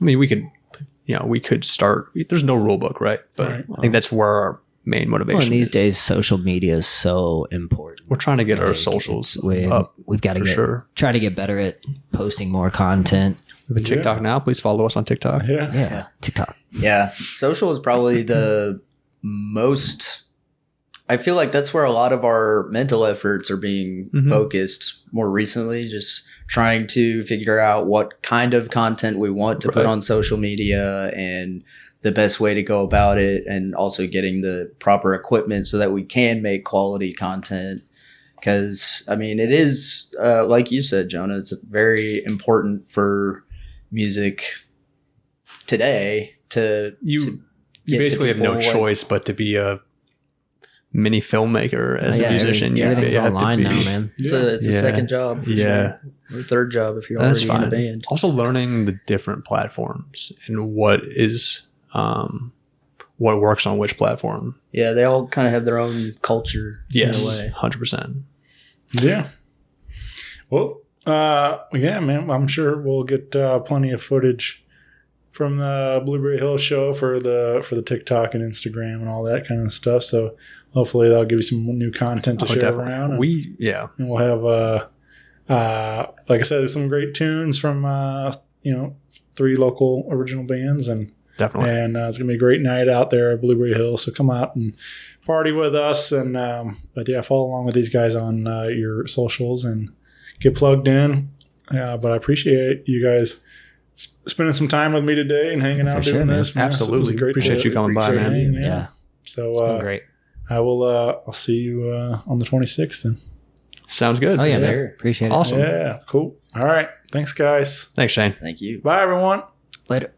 mean, we could start. There's no rule book, right? But Right. I think that's where our main motivation well, these is. days, social media is so important. We're trying to get our Like, socials it's- up. We've got to for get sure. try to get better at posting more content. We have a TikTok now. Please follow us on TikTok. Yeah. Yeah, TikTok. Yeah, social is probably the most. I feel like that's where a lot of our mental efforts are being focused more recently. Just trying to figure out what kind of content we want to put Right. on social media and the best way to go about it, and also getting the proper equipment so that we can make quality content. Because I mean, it is like you said, Jonah. It's very important for music today to You get to basically have no people, like- choice but to be a mini filmmaker as Yeah, a musician. everything's you have to online be- now, man. It's a Yeah. second job. For Yeah. sure. Or third job if you're That's already fine. in a band. Also, learning the different platforms and what is what works on which platform. Yeah, they all kind of have their own culture in a Yes, way. 100%. Yeah. Well, yeah, man. I'm sure we'll get plenty of footage from the Blueberry Hill show for the TikTok and Instagram and all that kind of stuff. So hopefully that'll give you some new content to share around. And, and we'll have like I said, some great tunes from 3 local original bands, and Definitely. and it's gonna be a great night out there at Blueberry Hill. So come out and party with us, and but yeah, follow along with these guys on your socials and get plugged in. But I appreciate you guys spending some time with me today and hanging out For doing sure, man. this. Man. Absolutely. It was great Appreciate you coming by, man. hang, Yeah. So It's been great. I will. I'll see you on the 26th then. Sounds good. Oh yeah, Yeah. man. Appreciate it. Awesome. Yeah, cool. All right. Thanks, guys. Thanks, Shane. Thank you. Bye, everyone. Later.